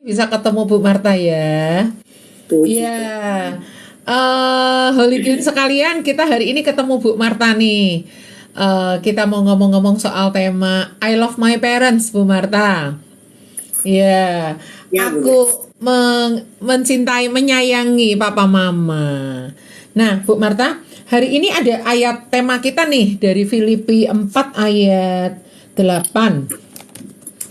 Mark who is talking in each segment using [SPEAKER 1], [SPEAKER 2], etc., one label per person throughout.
[SPEAKER 1] Bisa ketemu Bu Marta ya.
[SPEAKER 2] Puji
[SPEAKER 1] Iya.
[SPEAKER 2] Tuhan.
[SPEAKER 1] Holiday sekalian kita hari ini ketemu Bu Marta nih. Kita mau ngomong-ngomong soal tema I love my parents, Bu Marta. Iya.
[SPEAKER 2] Ya, Bu Grace.
[SPEAKER 1] Aku mencintai, menyayangi papa mama. Nah, Bu Marta, hari ini ada ayat tema kita nih dari Filipi 4 ayat 8.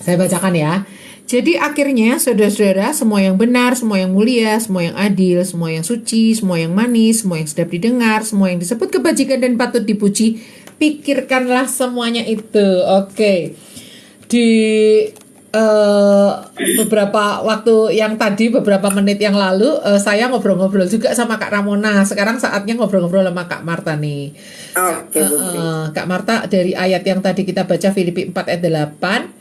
[SPEAKER 1] Saya bacakan ya. Jadi akhirnya saudara-saudara, semua yang benar, semua yang mulia, semua yang adil, semua yang suci, semua yang manis, semua yang sedap didengar, semua yang disebut kebajikan dan patut dipuji, pikirkanlah semuanya itu. Oke. Di beberapa waktu yang tadi, beberapa menit yang lalu, saya ngobrol-ngobrol juga sama Kak Ramona. Sekarang saatnya ngobrol-ngobrol sama Kak Marta nih.
[SPEAKER 2] Oke, Bu Grace.
[SPEAKER 1] Kak Marta, dari ayat yang tadi kita baca Filipi 4 ayat 8,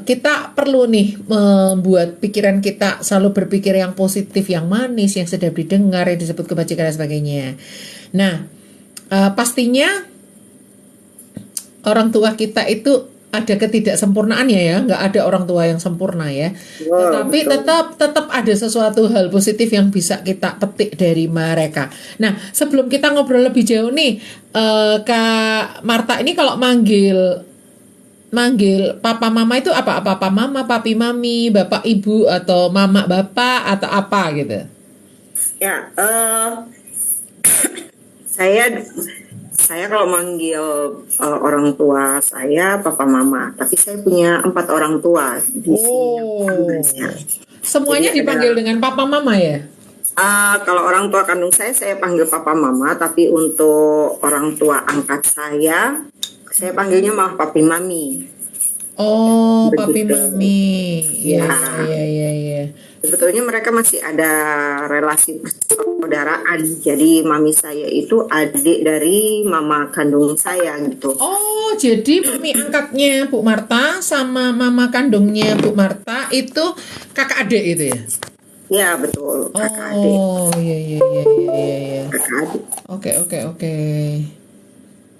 [SPEAKER 1] kita perlu nih membuat pikiran kita selalu berpikir yang positif, yang manis, yang sedap didengar, yang disebut kebajikan dan sebagainya. Nah, pastinya orang tua kita itu ada ketidaksempurnaannya ya, nggak ada orang tua yang sempurna ya.
[SPEAKER 2] Wow,
[SPEAKER 1] Tetapi
[SPEAKER 2] betul.
[SPEAKER 1] tetap ada sesuatu hal positif yang bisa kita petik dari mereka. Nah, sebelum kita ngobrol lebih jauh nih, Kak Marta ini kalau manggil papa mama itu apa? Papa mama, papi mami, bapak ibu, atau mama bapak, atau apa gitu?
[SPEAKER 2] Ya, saya kalau manggil orang tua saya papa mama, tapi saya punya 4 orang tua di sini yang
[SPEAKER 1] Oh,
[SPEAKER 2] tugasnya.
[SPEAKER 1] semuanya
[SPEAKER 2] Jadi
[SPEAKER 1] dipanggil
[SPEAKER 2] ada
[SPEAKER 1] dengan papa mama ya?
[SPEAKER 2] kalau orang tua kandung saya panggil papa mama, tapi untuk orang tua angkat saya panggilnya malah papi mami.
[SPEAKER 1] Oh, papi
[SPEAKER 2] Begitu.
[SPEAKER 1] mami. Iya,
[SPEAKER 2] Ya,
[SPEAKER 1] iya, iya, iya.
[SPEAKER 2] sebetulnya mereka masih ada relasi persaudaraan. Jadi mami saya itu adik dari mama kandung saya gitu.
[SPEAKER 1] Oh, jadi mami angkatnya Bu Marta sama mama kandungnya Bu Marta itu kakak adik itu ya?
[SPEAKER 2] Ya, betul, kakak adik.
[SPEAKER 1] Oh, iya, iya, iya, iya, iya, iya.
[SPEAKER 2] Kakak adik.
[SPEAKER 1] Oke, oke, oke.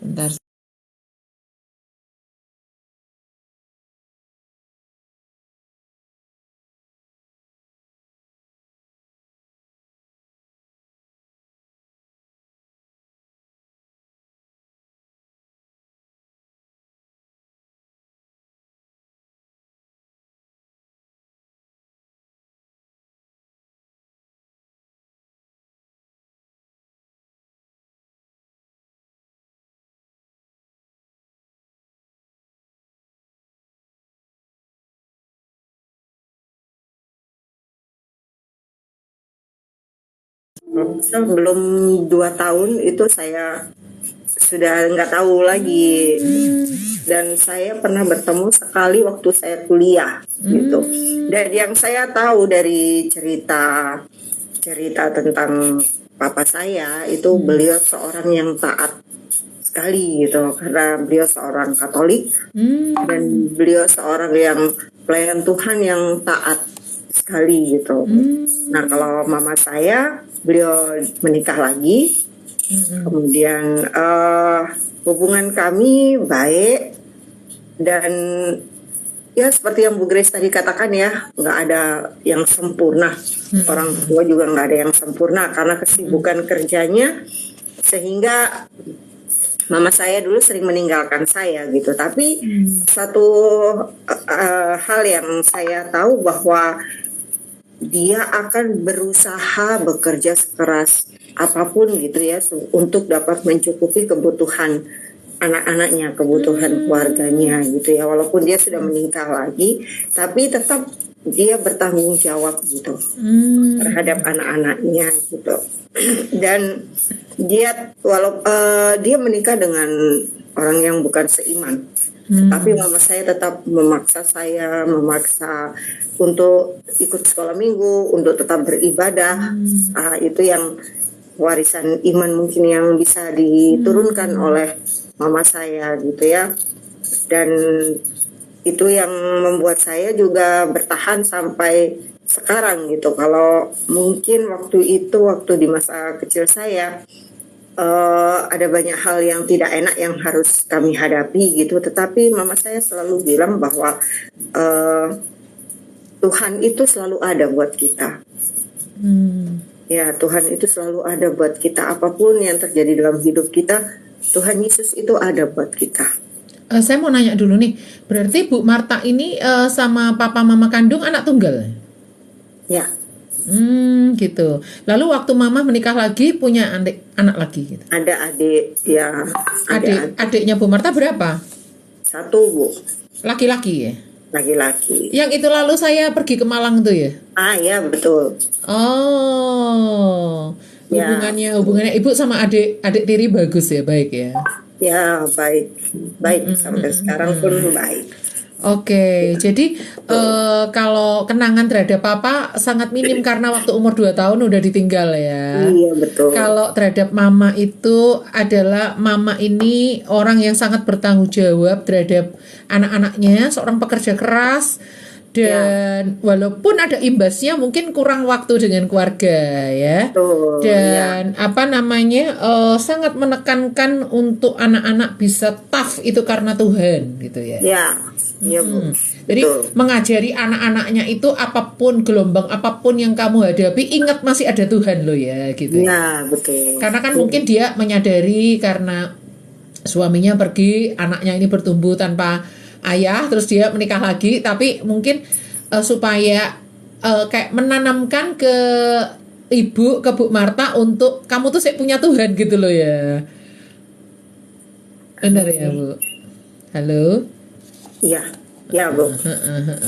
[SPEAKER 1] Bentar.
[SPEAKER 2] Sebelum 2 tahun itu saya sudah nggak tahu lagi, dan saya pernah bertemu sekali waktu saya kuliah gitu. Dan yang saya tahu dari cerita tentang papa saya itu, beliau seorang yang taat sekali gitu, karena beliau seorang Katolik dan beliau seorang yang pelayan Tuhan yang taat sekali gitu. Nah, kalau mama saya, beliau menikah lagi, kemudian hubungan kami baik, dan ya seperti yang Bu Grace tadi katakan ya, nggak ada yang sempurna. Orang tua juga nggak ada yang sempurna karena kesibukan kerjanya, sehingga mama saya dulu sering meninggalkan saya gitu. Tapi satu hal yang saya tahu bahwa dia akan berusaha bekerja sekeras apapun gitu ya, untuk dapat mencukupi kebutuhan anak-anaknya, kebutuhan keluarganya gitu ya. Walaupun dia sudah menikah lagi, tapi tetap dia bertanggung jawab gitu terhadap anak-anaknya gitu. Dan dia dia menikah dengan orang yang bukan seiman, tapi mama saya tetap memaksa untuk ikut sekolah minggu, untuk tetap beribadah. Itu yang warisan iman mungkin yang bisa diturunkan oleh mama saya gitu ya. Dan itu yang membuat saya juga bertahan sampai sekarang gitu. Kalau mungkin waktu di masa kecil saya, ada banyak hal yang tidak enak yang harus kami hadapi gitu, tetapi mama saya selalu bilang bahwa Tuhan itu selalu ada buat kita. Ya, Tuhan itu selalu ada buat kita. Apapun yang terjadi dalam hidup kita, Tuhan Yesus itu ada buat kita.
[SPEAKER 1] Saya mau nanya dulu nih, berarti Bu Marta ini sama papa mama kandung anak tunggal?
[SPEAKER 2] Ya,
[SPEAKER 1] Gitu. Lalu waktu mama menikah lagi punya anak lagi gitu.
[SPEAKER 2] ada adik, ya,
[SPEAKER 1] Adiknya Bu Marta berapa?
[SPEAKER 2] satu, Bu,
[SPEAKER 1] Laki-laki ya?
[SPEAKER 2] laki-laki.
[SPEAKER 1] Yang itu lalu saya pergi ke Malang tuh ya?
[SPEAKER 2] Ya, betul.
[SPEAKER 1] Oh,
[SPEAKER 2] Ya.
[SPEAKER 1] hubungannya ibu sama adik tiri bagus ya, baik ya.
[SPEAKER 2] Ya, baik sampai sekarang pun baik.
[SPEAKER 1] Oke, jadi kalau kenangan terhadap papa sangat minim karena waktu umur 2 tahun udah ditinggal ya.
[SPEAKER 2] Iya, betul.
[SPEAKER 1] Kalau terhadap mama itu adalah mama ini orang yang sangat bertanggung jawab terhadap anak-anaknya, seorang pekerja keras dan walaupun ada imbasnya mungkin kurang waktu dengan keluarga ya.
[SPEAKER 2] Betul,
[SPEAKER 1] Dan sangat menekankan untuk anak-anak bisa tough itu karena Tuhan gitu ya.
[SPEAKER 2] Ya, iya, Bu.
[SPEAKER 1] Jadi
[SPEAKER 2] Betul.
[SPEAKER 1] mengajari anak-anaknya itu apapun gelombang apapun yang kamu hadapi ingat masih ada Tuhan loh ya gitu.
[SPEAKER 2] Ya, betul.
[SPEAKER 1] Karena kan mungkin dia menyadari karena suaminya pergi, anaknya ini bertumbuh tanpa ayah, terus dia menikah lagi, tapi mungkin supaya kayak menanamkan ke ibu, ke Bu Marta untuk kamu tuh saya punya Tuhan gitu loh ya. Benar ya Bu? Halo?
[SPEAKER 2] Iya, ya, Bu.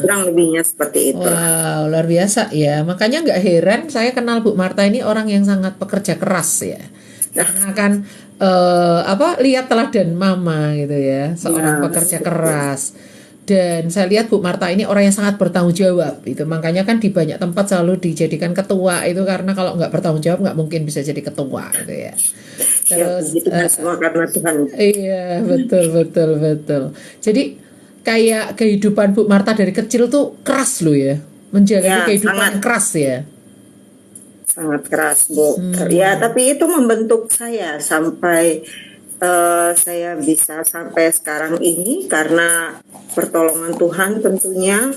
[SPEAKER 2] Kurang lebihnya seperti itu.
[SPEAKER 1] Wow, luar biasa ya. Makanya nggak heran saya kenal Bu Marta ini orang yang sangat pekerja keras ya. Karena kan lihat teladan mama gitu ya, seorang pekerja keras. Dan saya lihat Bu Marta ini orang yang sangat bertanggung jawab. Itu makanya kan di banyak tempat selalu dijadikan ketua itu karena kalau nggak bertanggung jawab nggak mungkin bisa jadi ketua gitu ya. Terus
[SPEAKER 2] itu kan semua karena Tuhan.
[SPEAKER 1] iya, betul. Jadi kayak kehidupan Bu Marta dari kecil tuh keras loh ya, menjalani kehidupan
[SPEAKER 2] sangat
[SPEAKER 1] keras ya.
[SPEAKER 2] Sangat keras, Bu. Ya, tapi itu membentuk saya sampai saya bisa sampai sekarang ini karena pertolongan Tuhan tentunya.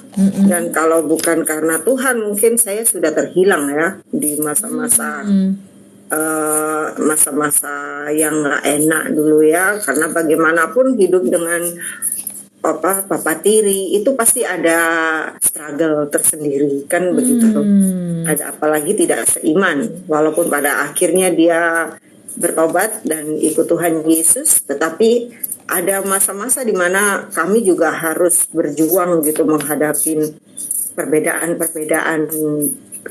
[SPEAKER 2] Dan kalau bukan karena Tuhan mungkin saya sudah terhilang ya di masa-masa masa-masa yang nggak enak dulu ya. Karena bagaimanapun hidup dengan papa tiri itu pasti ada struggle tersendiri kan begitu. Ada apalagi tidak seiman walaupun pada akhirnya dia bertobat dan ikut Tuhan Yesus, tetapi ada masa-masa di mana kami juga harus berjuang gitu menghadapi perbedaan-perbedaan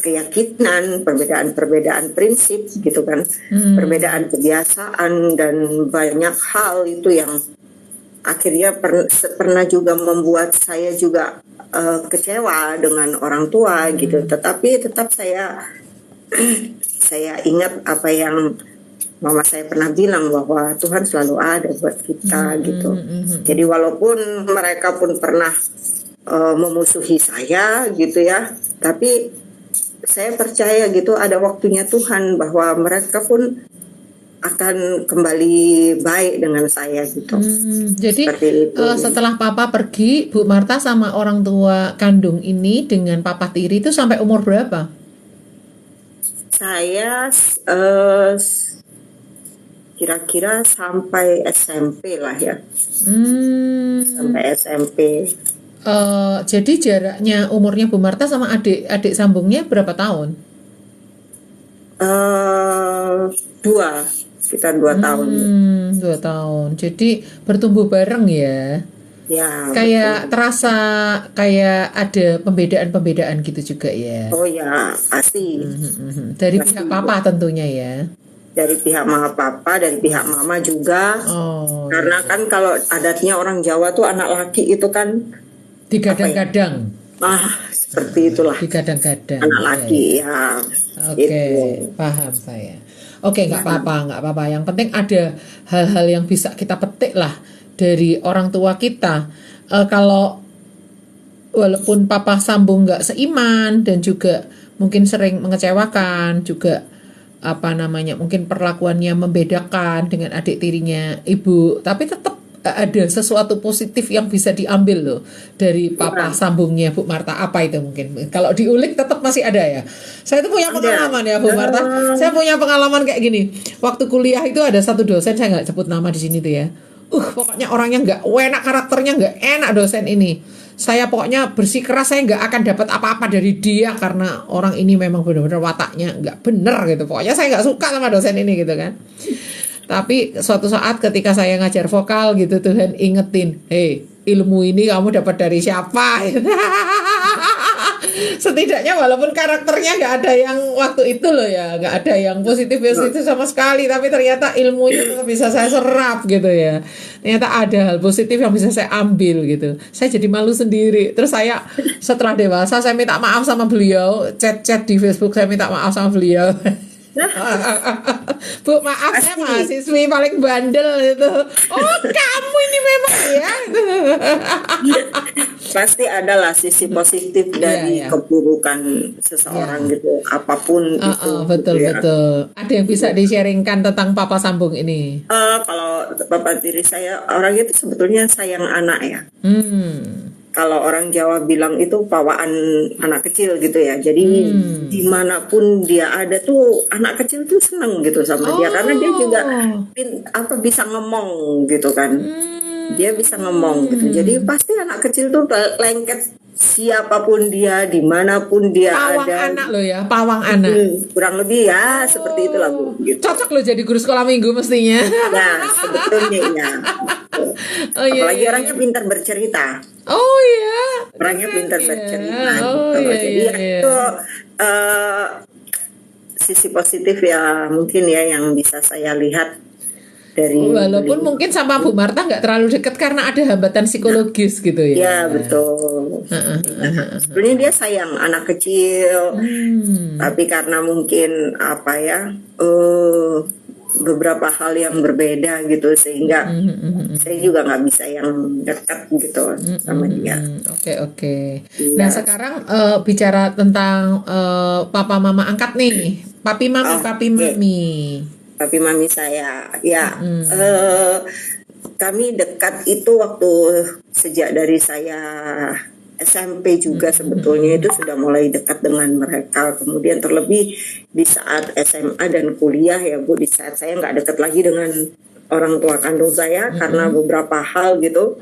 [SPEAKER 2] keyakinan, perbedaan-perbedaan prinsip gitu kan, perbedaan kebiasaan dan banyak hal itu yang akhirnya pernah juga membuat saya juga kecewa dengan orang tua gitu. Tetapi tetap saya ingat apa yang mama saya pernah bilang bahwa Tuhan selalu ada buat kita gitu. Jadi walaupun mereka pun pernah memusuhi saya gitu ya, tapi saya percaya gitu ada waktunya Tuhan bahwa mereka pun akan kembali baik dengan saya gitu.
[SPEAKER 1] Jadi setelah papa pergi, Bu Marta sama orang tua kandung ini dengan papa tiri itu sampai umur berapa?
[SPEAKER 2] Saya kira-kira sampai SMP lah ya. Sampai SMP.
[SPEAKER 1] Jadi jaraknya umurnya Bu Marta sama adik sambungnya berapa tahun?
[SPEAKER 2] 2 tahun.
[SPEAKER 1] 2 tahun. Jadi bertumbuh bareng ya.
[SPEAKER 2] Ya.
[SPEAKER 1] Kayak terasa kayak ada pembedaan gitu juga ya.
[SPEAKER 2] Oh ya, pasti.
[SPEAKER 1] Dari pihak papa tentunya ya.
[SPEAKER 2] Dari pihak mama papa, dari pihak mama juga. Karena kan kalau adatnya orang Jawa tuh anak laki itu kan
[SPEAKER 1] digadang-gadang.
[SPEAKER 2] Seperti itulah.
[SPEAKER 1] Digadang-gadang.
[SPEAKER 2] Anak laki ya.
[SPEAKER 1] Oke, paham saya. Oke, nggak apa-apa. Yang penting ada hal-hal yang bisa kita petik lah dari orang tua kita. Kalau walaupun papa sambung nggak seiman dan juga mungkin sering mengecewakan juga mungkin perlakuannya membedakan dengan adik tirinya ibu, tapi tetap ada sesuatu positif yang bisa diambil loh dari papa sambungnya Bu Marta. Apa itu mungkin? Kalau diulik tetap masih ada ya. Saya itu punya pengalaman ya Bu Marta. Saya punya pengalaman kayak gini. Waktu kuliah itu ada satu dosen, saya nggak sebut nama di sini tuh ya. Pokoknya orangnya nggak enak, karakternya nggak enak dosen ini. Saya pokoknya bersikeras saya nggak akan dapat apa-apa dari dia karena orang ini memang benar-benar wataknya nggak bener gitu. Pokoknya saya nggak suka sama dosen ini gitu kan. Tapi suatu saat ketika saya ngajar vokal gitu, Tuhan ingetin, hei, ilmu ini kamu dapat dari siapa? Setidaknya walaupun karakternya nggak ada yang waktu itu loh ya, nggak ada yang positif sama sekali, tapi ternyata ilmunya tetap bisa saya serap gitu ya. Ternyata ada hal positif yang bisa saya ambil gitu. Saya jadi malu sendiri. Terus saya setelah dewasa saya minta maaf sama beliau, chat di Facebook saya minta maaf sama beliau. Bu, maaf saya mahasiswi paling bandel itu. Oh, kamu ini memang ya.
[SPEAKER 2] Pasti adalah sisi positif dari keburukan seseorang gitu, apapun itu.
[SPEAKER 1] Betul
[SPEAKER 2] gitu ya.
[SPEAKER 1] betul. Ada yang bisa di-sharingkan tentang papa sambung ini?
[SPEAKER 2] Kalau bapak tiri saya orangnya itu sebetulnya sayang anak ya. Kalau orang Jawa bilang itu pawaan anak kecil gitu ya. Jadi dimanapun dia ada tuh anak kecil tuh seneng gitu sama dia karena dia juga bisa ngomong gitu kan. Dia bisa ngomong gitu. Jadi pasti anak kecil tuh lengket siapapun dia, dimanapun dia
[SPEAKER 1] pawang
[SPEAKER 2] ada.
[SPEAKER 1] Pawang anak loh ya, pawang anak.
[SPEAKER 2] Kurang lebih ya seperti itulah Bu. Gitu.
[SPEAKER 1] Cocok loh jadi guru sekolah minggu mestinya.
[SPEAKER 2] Ya sebetulnya ya. Apalagi orangnya pintar bercerita.
[SPEAKER 1] Oh iya.
[SPEAKER 2] Orangnya pintar bercerita.
[SPEAKER 1] Jadi
[SPEAKER 2] itu sisi positif ya mungkin ya yang bisa saya lihat dari.
[SPEAKER 1] Walaupun mungkin sama Bu Marta nggak terlalu dekat karena ada hambatan psikologis gitu ya.
[SPEAKER 2] Ya betul. Sebenarnya dia sayang anak kecil, tapi karena mungkin apa ya beberapa hal yang berbeda gitu sehingga saya juga nggak bisa yang dekat gitu sama dia.
[SPEAKER 1] Oke. Nah sekarang bicara tentang papa mama angkat nih, papi mami saya ya. Kami dekat itu waktu sejak dari saya SMP juga sebetulnya itu sudah mulai dekat dengan mereka. Kemudian terlebih di saat SMA dan kuliah ya Bu, di saat saya nggak dekat lagi dengan orang tua kandung saya karena beberapa hal gitu,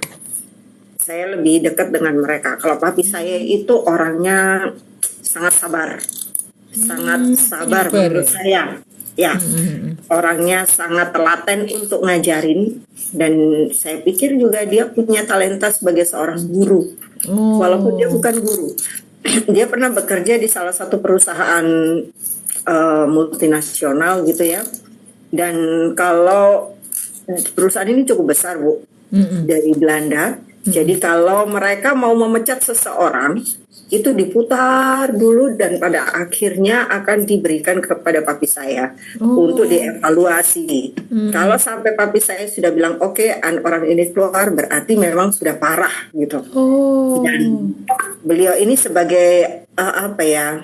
[SPEAKER 1] saya lebih dekat dengan mereka. Kalau papi saya itu orangnya sangat sabar menurut saya. Ya, orangnya sangat telaten untuk ngajarin dan saya pikir juga dia punya talenta sebagai seorang guru. Walaupun dia bukan guru. Dia pernah bekerja di salah satu perusahaan multinasional gitu ya. Dan kalau perusahaan ini cukup besar Bu, dari Belanda. Jadi kalau mereka mau memecat seseorang itu diputar dulu dan pada akhirnya akan diberikan kepada papi saya untuk dievaluasi. Kalau sampai papi saya sudah bilang oke, orang ini keluar berarti memang sudah parah gitu. Dan beliau ini sebagai apa ya?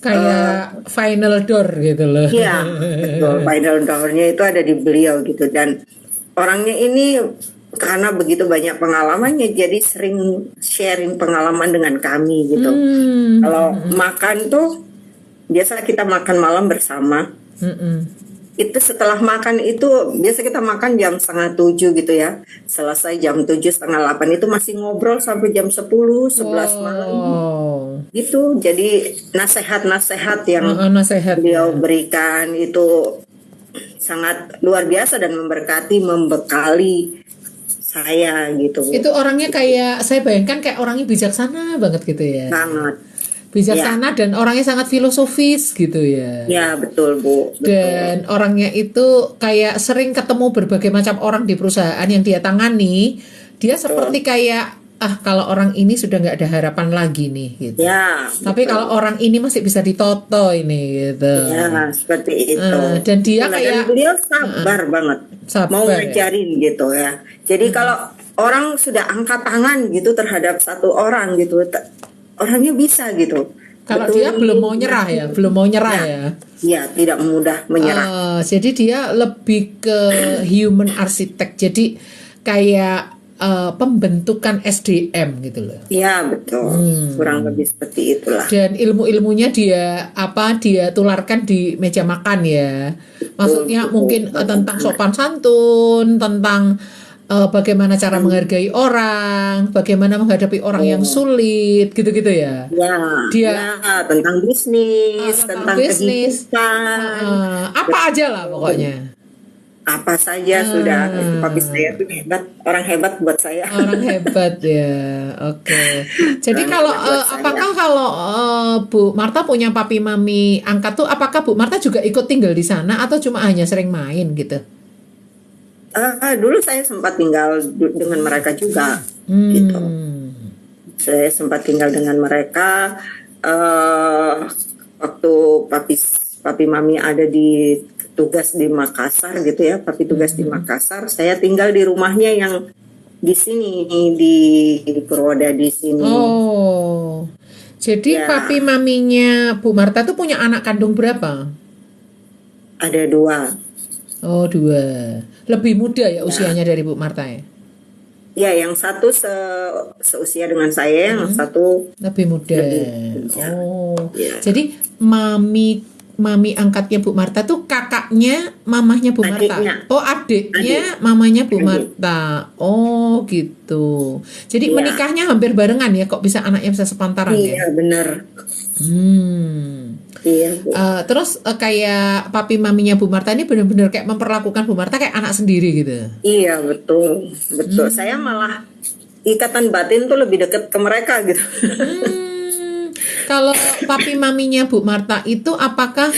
[SPEAKER 1] Kayak final door gitu loh.
[SPEAKER 2] Iya, betul. Final door-nya itu ada di beliau gitu dan orangnya ini karena begitu banyak pengalamannya jadi sering sharing pengalaman dengan kami gitu. Kalau makan tuh biasa kita makan malam bersama. Itu setelah makan itu biasa kita makan jam 6:30 gitu ya. Selesai jam 7, 7:30 itu masih ngobrol sampai jam 10, 11 malam. Gitu. Jadi nasihat-nasihat yang beliau berikan itu sangat luar biasa dan membekali saya gitu.
[SPEAKER 1] Itu orangnya kayak saya bayangkan kayak orangnya bijaksana banget gitu ya.
[SPEAKER 2] Sangat
[SPEAKER 1] bijaksana dan orangnya sangat filosofis gitu ya.
[SPEAKER 2] Ya betul Bu. Betul.
[SPEAKER 1] Dan orangnya itu kayak sering ketemu berbagai macam orang di perusahaan yang dia tangani. Dia seperti kayak kalau orang ini sudah nggak ada harapan lagi nih gitu.
[SPEAKER 2] Ya.
[SPEAKER 1] Tapi kalau orang ini masih bisa ditoto ini gitu.
[SPEAKER 2] Ya seperti itu.
[SPEAKER 1] Dan dia kayak
[SPEAKER 2] dan beliau sabar banget. Mau ngajarin gitu ya. Jadi kalau orang sudah angkat tangan gitu terhadap satu orang gitu, orangnya bisa gitu.
[SPEAKER 1] Kalau dia belum mau nyerah ya, ya.
[SPEAKER 2] Iya, tidak mudah menyerah.
[SPEAKER 1] Jadi dia lebih ke human architect. Jadi kayak pembentukan SDM gitu loh.
[SPEAKER 2] Iya, betul. Kurang lebih seperti itulah.
[SPEAKER 1] Dan ilmu-ilmunya dia tularkan di meja makan ya. Maksudnya
[SPEAKER 2] Betul,
[SPEAKER 1] mungkin tentang sopan santun, tentang bagaimana cara menghargai orang, bagaimana menghadapi orang yang sulit, gitu-gitu ya.
[SPEAKER 2] Ya,
[SPEAKER 1] Dia
[SPEAKER 2] ya, tentang bisnis, tentang
[SPEAKER 1] bisnis,
[SPEAKER 2] kehidupan,
[SPEAKER 1] apa aja lah pokoknya.
[SPEAKER 2] apa saja sudah. Papi saya tuh hebat, orang hebat buat saya.
[SPEAKER 1] Orang hebat ya, oke. Jadi
[SPEAKER 2] Orang
[SPEAKER 1] kalau
[SPEAKER 2] hebat buat saya.
[SPEAKER 1] apakah kalau Bu Marta punya papi mami angkat tuh, apakah Bu Marta juga ikut tinggal di sana atau cuma hanya sering main gitu?
[SPEAKER 2] Dulu saya sempat tinggal dengan mereka juga, gitu. Saya sempat tinggal dengan mereka waktu papi mami ada di tugas di Makassar gitu ya, papi tugas di Makassar, saya tinggal di rumahnya yang di sini di Purwodadi sini.
[SPEAKER 1] Oh, jadi
[SPEAKER 2] Ya.
[SPEAKER 1] papi maminya Bu Marta tuh punya anak kandung berapa?
[SPEAKER 2] Ada 2.
[SPEAKER 1] Oh, 2. Lebih muda ya usianya dari Bu Marta ya?
[SPEAKER 2] Ya, yang satu seusia dengan saya, yang satu
[SPEAKER 1] Lebih muda.
[SPEAKER 2] ya.
[SPEAKER 1] Oh,
[SPEAKER 2] Ya.
[SPEAKER 1] jadi mami angkatnya Bu Marta tuh kakaknya mamahnya Bu Marta.
[SPEAKER 2] Adiknya.
[SPEAKER 1] Oh, adiknya mamanya Bu Marta. Oh, gitu. Jadi
[SPEAKER 2] Iya.
[SPEAKER 1] menikahnya hampir barengan ya, kok bisa anaknya bisa sepantaran ya?
[SPEAKER 2] Iya, benar. Iya, Bu.
[SPEAKER 1] Terus kayak papi maminya Bu Marta ini benar-benar kayak memperlakukan Bu Marta kayak anak sendiri gitu.
[SPEAKER 2] Iya, betul. Betul. Saya malah ikatan batin tuh lebih dekat ke mereka gitu.
[SPEAKER 1] Kalau papi maminya Bu Marta itu apakah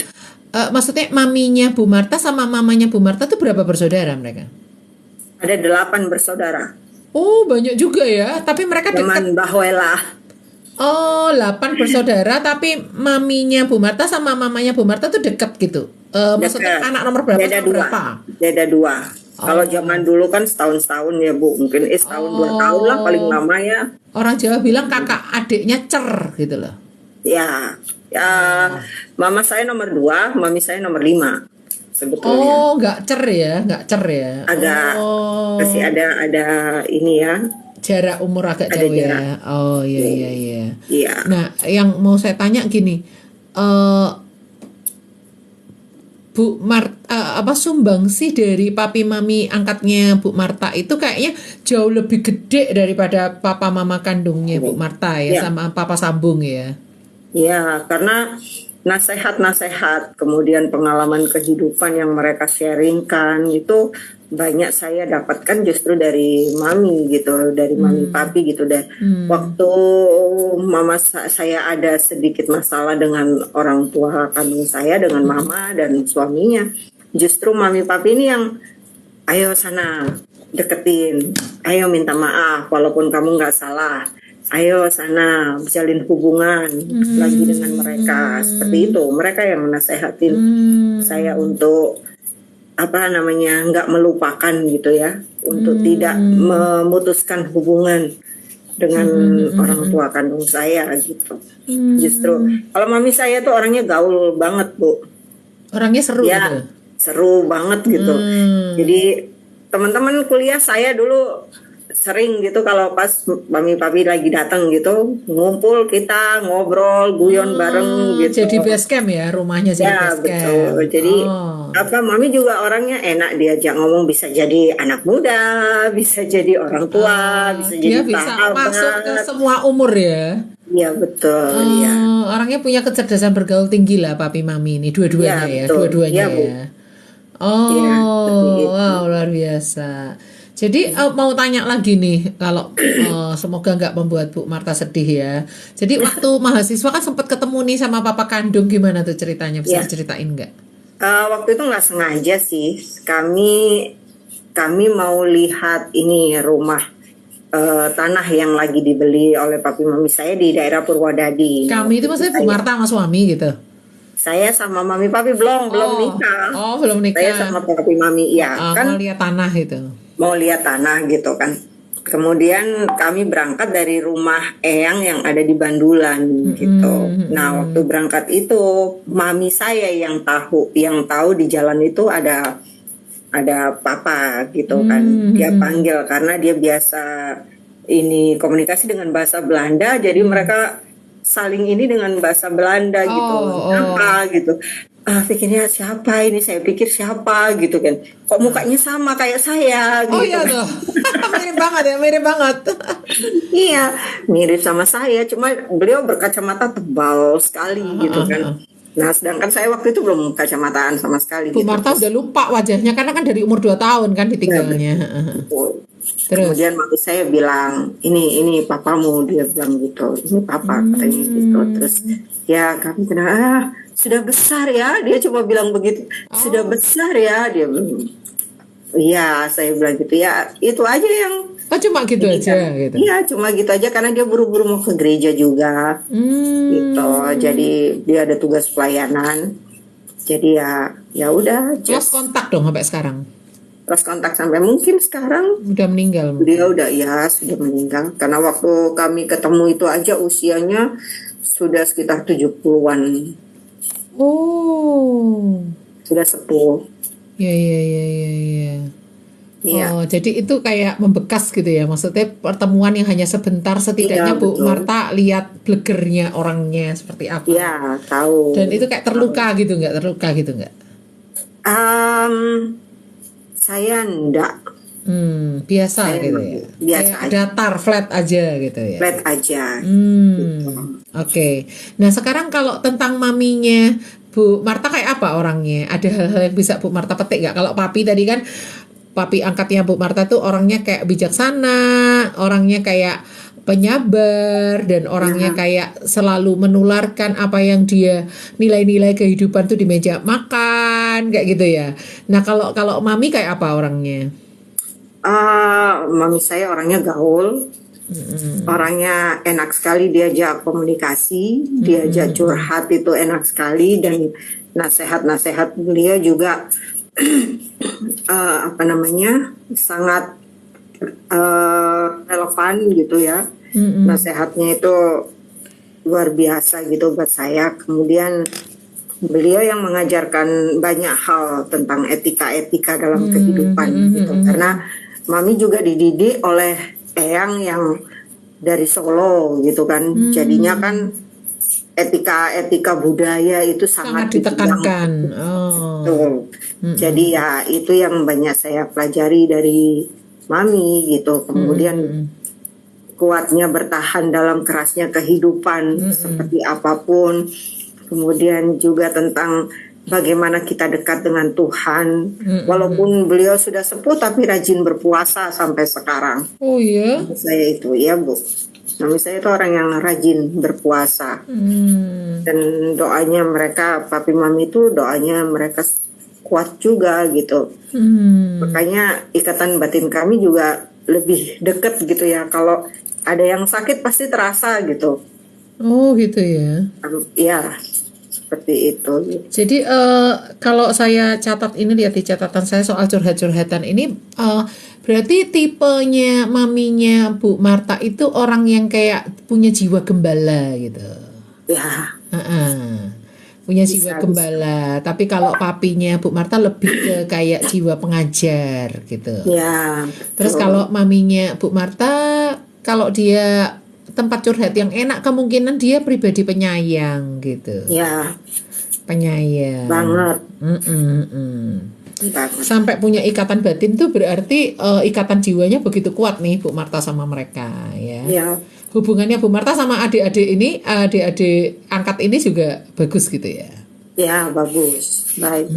[SPEAKER 1] maksudnya maminya Bu Marta sama mamanya Bu Marta tuh berapa bersaudara mereka?
[SPEAKER 2] Ada 8 bersaudara.
[SPEAKER 1] Oh, banyak juga ya. Tapi mereka dekat.
[SPEAKER 2] Teman Bahwela.
[SPEAKER 1] Oh, 8 bersaudara tapi maminya Bu Marta sama mamanya Bu Marta tuh dekat gitu. Maksudnya
[SPEAKER 2] Dekat.
[SPEAKER 1] anak nomor berapa
[SPEAKER 2] Beda
[SPEAKER 1] sama
[SPEAKER 2] 2.
[SPEAKER 1] berapa?
[SPEAKER 2] Beda 2. Kalau zaman dulu kan setahun-setahun ya, Bu. Mungkin setahun 2 tahun lah paling lama ya.
[SPEAKER 1] Orang Jawa bilang kakak adiknya cer gitu loh.
[SPEAKER 2] Ya, mama saya nomor 2, mami saya nomor 5 sebetulnya.
[SPEAKER 1] Oh, nggak cer ya?
[SPEAKER 2] Agak
[SPEAKER 1] Oh,
[SPEAKER 2] masih ada ini ya.
[SPEAKER 1] jarak umur agak
[SPEAKER 2] Ada
[SPEAKER 1] jauh
[SPEAKER 2] jarak.
[SPEAKER 1] ya. Oh, iya.
[SPEAKER 2] Iya.
[SPEAKER 1] Nah, yang mau saya tanya gini, Bu Marta, sumbangsi dari papi mami angkatnya Bu Marta itu kayaknya jauh lebih gede daripada papa mama kandungnya Bu Marta ya,
[SPEAKER 2] Ya.
[SPEAKER 1] sama papa sambung ya.
[SPEAKER 2] Ya, karena nasihat-nasihat, kemudian pengalaman kehidupan yang mereka sharingkan itu banyak saya dapatkan justru dari mami gitu, dari mami papi gitu deh. Waktu saya ada sedikit masalah dengan orang tua kandung saya, dengan mama dan suaminya, justru mami papi ini yang ayo sana deketin, ayo minta maaf walaupun kamu nggak salah. Ayo sana jalin hubungan lagi dengan mereka, seperti itu. Mereka yang menasehatin saya untuk nggak melupakan gitu ya, untuk tidak memutuskan hubungan dengan orang tua kandung saya gitu. Justru kalau mami saya tuh orangnya gaul banget, Bu.
[SPEAKER 1] Orangnya seru
[SPEAKER 2] Ya,
[SPEAKER 1] gitu.
[SPEAKER 2] seru banget gitu. Jadi teman-teman kuliah saya dulu sering gitu kalau pas mami papi lagi datang gitu, ngumpul kita ngobrol guyon bareng gitu.
[SPEAKER 1] Jadi base camp ya, rumahnya jadi
[SPEAKER 2] Ya,
[SPEAKER 1] base camp.
[SPEAKER 2] betul. Jadi mami juga orangnya enak, diajak ngomong bisa jadi anak muda, bisa jadi orang tua, bisa
[SPEAKER 1] Dia
[SPEAKER 2] jadi
[SPEAKER 1] bisa
[SPEAKER 2] sahabat.
[SPEAKER 1] masuk ke semua umur ya.
[SPEAKER 2] Iya, betul. Ya.
[SPEAKER 1] Orangnya punya kecerdasan bergaul tinggi lah papi mami ini, dua-duanya ya,
[SPEAKER 2] betul.
[SPEAKER 1] dua-duanya
[SPEAKER 2] Iya, Bu.
[SPEAKER 1] ya. Oh,
[SPEAKER 2] Iya, seperti itu.
[SPEAKER 1] wow, luar biasa. Jadi mau tanya lagi nih, kalau semoga nggak membuat Bu Marta sedih ya. Jadi waktu mahasiswa kan sempat ketemu nih sama papa kandung, gimana tuh ceritanya? Bisa
[SPEAKER 2] Iya.
[SPEAKER 1] ceritain nggak?
[SPEAKER 2] Waktu itu nggak sengaja sih, kami mau lihat ini rumah tanah yang lagi dibeli oleh papi mami saya di daerah Purwodadi.
[SPEAKER 1] Kami itu maksudnya Bu Marta sama suami gitu?
[SPEAKER 2] Saya sama mami papi belum nikah.
[SPEAKER 1] Oh, belum nikah.
[SPEAKER 2] Saya sama papi mami ya kan
[SPEAKER 1] Mau lihat tanah itu.
[SPEAKER 2] mau lihat tanah gitu kan. Kemudian kami berangkat dari rumah eyang yang ada di Bandulan gitu. Nah, waktu berangkat itu mami saya yang tahu di jalan itu ada ada papa gitu kan. Dia panggil karena dia biasa ini komunikasi dengan bahasa Belanda, jadi mereka saling ini dengan bahasa Belanda gitu. Siapa gitu. Pikirnya siapa ini? Saya pikir siapa gitu kan. Kok mukanya sama kayak saya gitu.
[SPEAKER 1] Oh iya tuh. Mirip banget ya, mirip banget.
[SPEAKER 2] Iya, mirip sama saya, cuma beliau berkacamata tebal sekali gitu kan. Nah, sedangkan saya waktu itu belum kacamataan sama sekali
[SPEAKER 1] Bu
[SPEAKER 2] gitu.
[SPEAKER 1] Marta udah lupa wajahnya karena kan dari umur 2 tahun kan ditinggalnya. Terus
[SPEAKER 2] Kemudian mami saya bilang, ini papamu, dia bilang gitu, ini papa katanya gitu. Terus ya kami kenal, sudah besar ya, dia cuma bilang begitu, sudah besar ya, dia bilang. Iya, saya bilang gitu ya, itu aja yang
[SPEAKER 1] oh cuma gitu
[SPEAKER 2] ini
[SPEAKER 1] aja
[SPEAKER 2] kan.
[SPEAKER 1] gitu.
[SPEAKER 2] Iya, cuma gitu aja karena dia buru-buru mau ke gereja juga. Gitu. Jadi dia ada tugas pelayanan. Jadi ya udah,
[SPEAKER 1] Lost kontak dong sampai sekarang.
[SPEAKER 2] lost kontak sampai mungkin sekarang
[SPEAKER 1] Udah meninggal.
[SPEAKER 2] dia udah sudah meninggal karena waktu kami ketemu itu aja usianya sudah sekitar 70-an.
[SPEAKER 1] Oh.
[SPEAKER 2] Sudah sepuh.
[SPEAKER 1] Ya.
[SPEAKER 2] Iya.
[SPEAKER 1] Oh, jadi itu kayak membekas gitu ya. Maksudnya pertemuan yang hanya sebentar setidaknya
[SPEAKER 2] Iya,
[SPEAKER 1] Bu
[SPEAKER 2] betul.
[SPEAKER 1] Marta lihat blegernya orangnya seperti apa.
[SPEAKER 2] Iya, tahu.
[SPEAKER 1] Dan itu kayak terluka gitu nggak? Terluka gitu nggak?
[SPEAKER 2] Saya enggak.
[SPEAKER 1] Biasa
[SPEAKER 2] Saya
[SPEAKER 1] gitu ya.
[SPEAKER 2] biasa
[SPEAKER 1] Kayak datar, flat aja gitu ya.
[SPEAKER 2] Flat aja.
[SPEAKER 1] Oke. Nah, sekarang kalau tentang maminya Bu Marta kayak apa orangnya? Ada hal-hal yang bisa Bu Marta petik nggak? Kalau papi tadi kan, papi angkatnya Bu Marta tuh orangnya kayak bijaksana, orangnya kayak penyabar, dan orangnya kayak selalu menularkan apa yang dia nilai-nilai kehidupan tuh di meja makan, kayak gitu ya. Nah, kalau mami kayak apa orangnya?
[SPEAKER 2] Mami saya orangnya gaul, orangnya enak sekali diajak komunikasi, diajak curhat itu enak sekali, dan nasihat-nasihat beliau juga sangat relevan gitu ya. Nasihatnya itu luar biasa gitu buat saya. Kemudian beliau yang mengajarkan banyak hal tentang etika-etika dalam kehidupan gitu. Karena mami juga dididik oleh eyang yang dari Solo gitu kan. Jadinya kan etika-etika budaya itu sangat
[SPEAKER 1] ditekankan.
[SPEAKER 2] Betul. Jadi ya itu yang banyak saya pelajari dari mami gitu. Kemudian kuatnya bertahan dalam kerasnya kehidupan seperti apapun. Kemudian juga tentang bagaimana kita dekat dengan Tuhan. Walaupun beliau sudah sepuh tapi rajin berpuasa sampai sekarang.
[SPEAKER 1] Oh iya.
[SPEAKER 2] Saya itu ya Bu. Mami saya itu orang yang rajin berpuasa. Dan doanya mereka, papi mami itu doanya mereka kuat juga gitu. Makanya ikatan batin kami juga lebih deket gitu ya. Kalau ada yang sakit pasti terasa gitu.
[SPEAKER 1] Oh gitu ya.
[SPEAKER 2] Ya seperti itu.
[SPEAKER 1] Jadi kalau saya catat ini, lihat di catatan saya soal curhat-curhatan ini, berarti tipenya maminya Bu Marta itu orang yang kayak punya jiwa gembala gitu.
[SPEAKER 2] Ya.
[SPEAKER 1] Punya jiwa gembala. Tapi kalau papinya Bu Marta lebih ke kayak jiwa pengajar gitu.
[SPEAKER 2] Ya.
[SPEAKER 1] Terus kalau maminya Bu Marta, kalau dia tempat curhat yang enak, kemungkinan dia pribadi penyayang gitu.
[SPEAKER 2] Ya.
[SPEAKER 1] Penyayang.
[SPEAKER 2] Banget.
[SPEAKER 1] Banget. Sampai punya ikatan batin tuh berarti ikatan jiwanya begitu kuat nih Bu Marta sama mereka ya.
[SPEAKER 2] Ya.
[SPEAKER 1] Hubungannya Bu Marta sama adik-adik ini, adik-adik angkat ini juga bagus gitu ya.
[SPEAKER 2] Ya, bagus. Baik.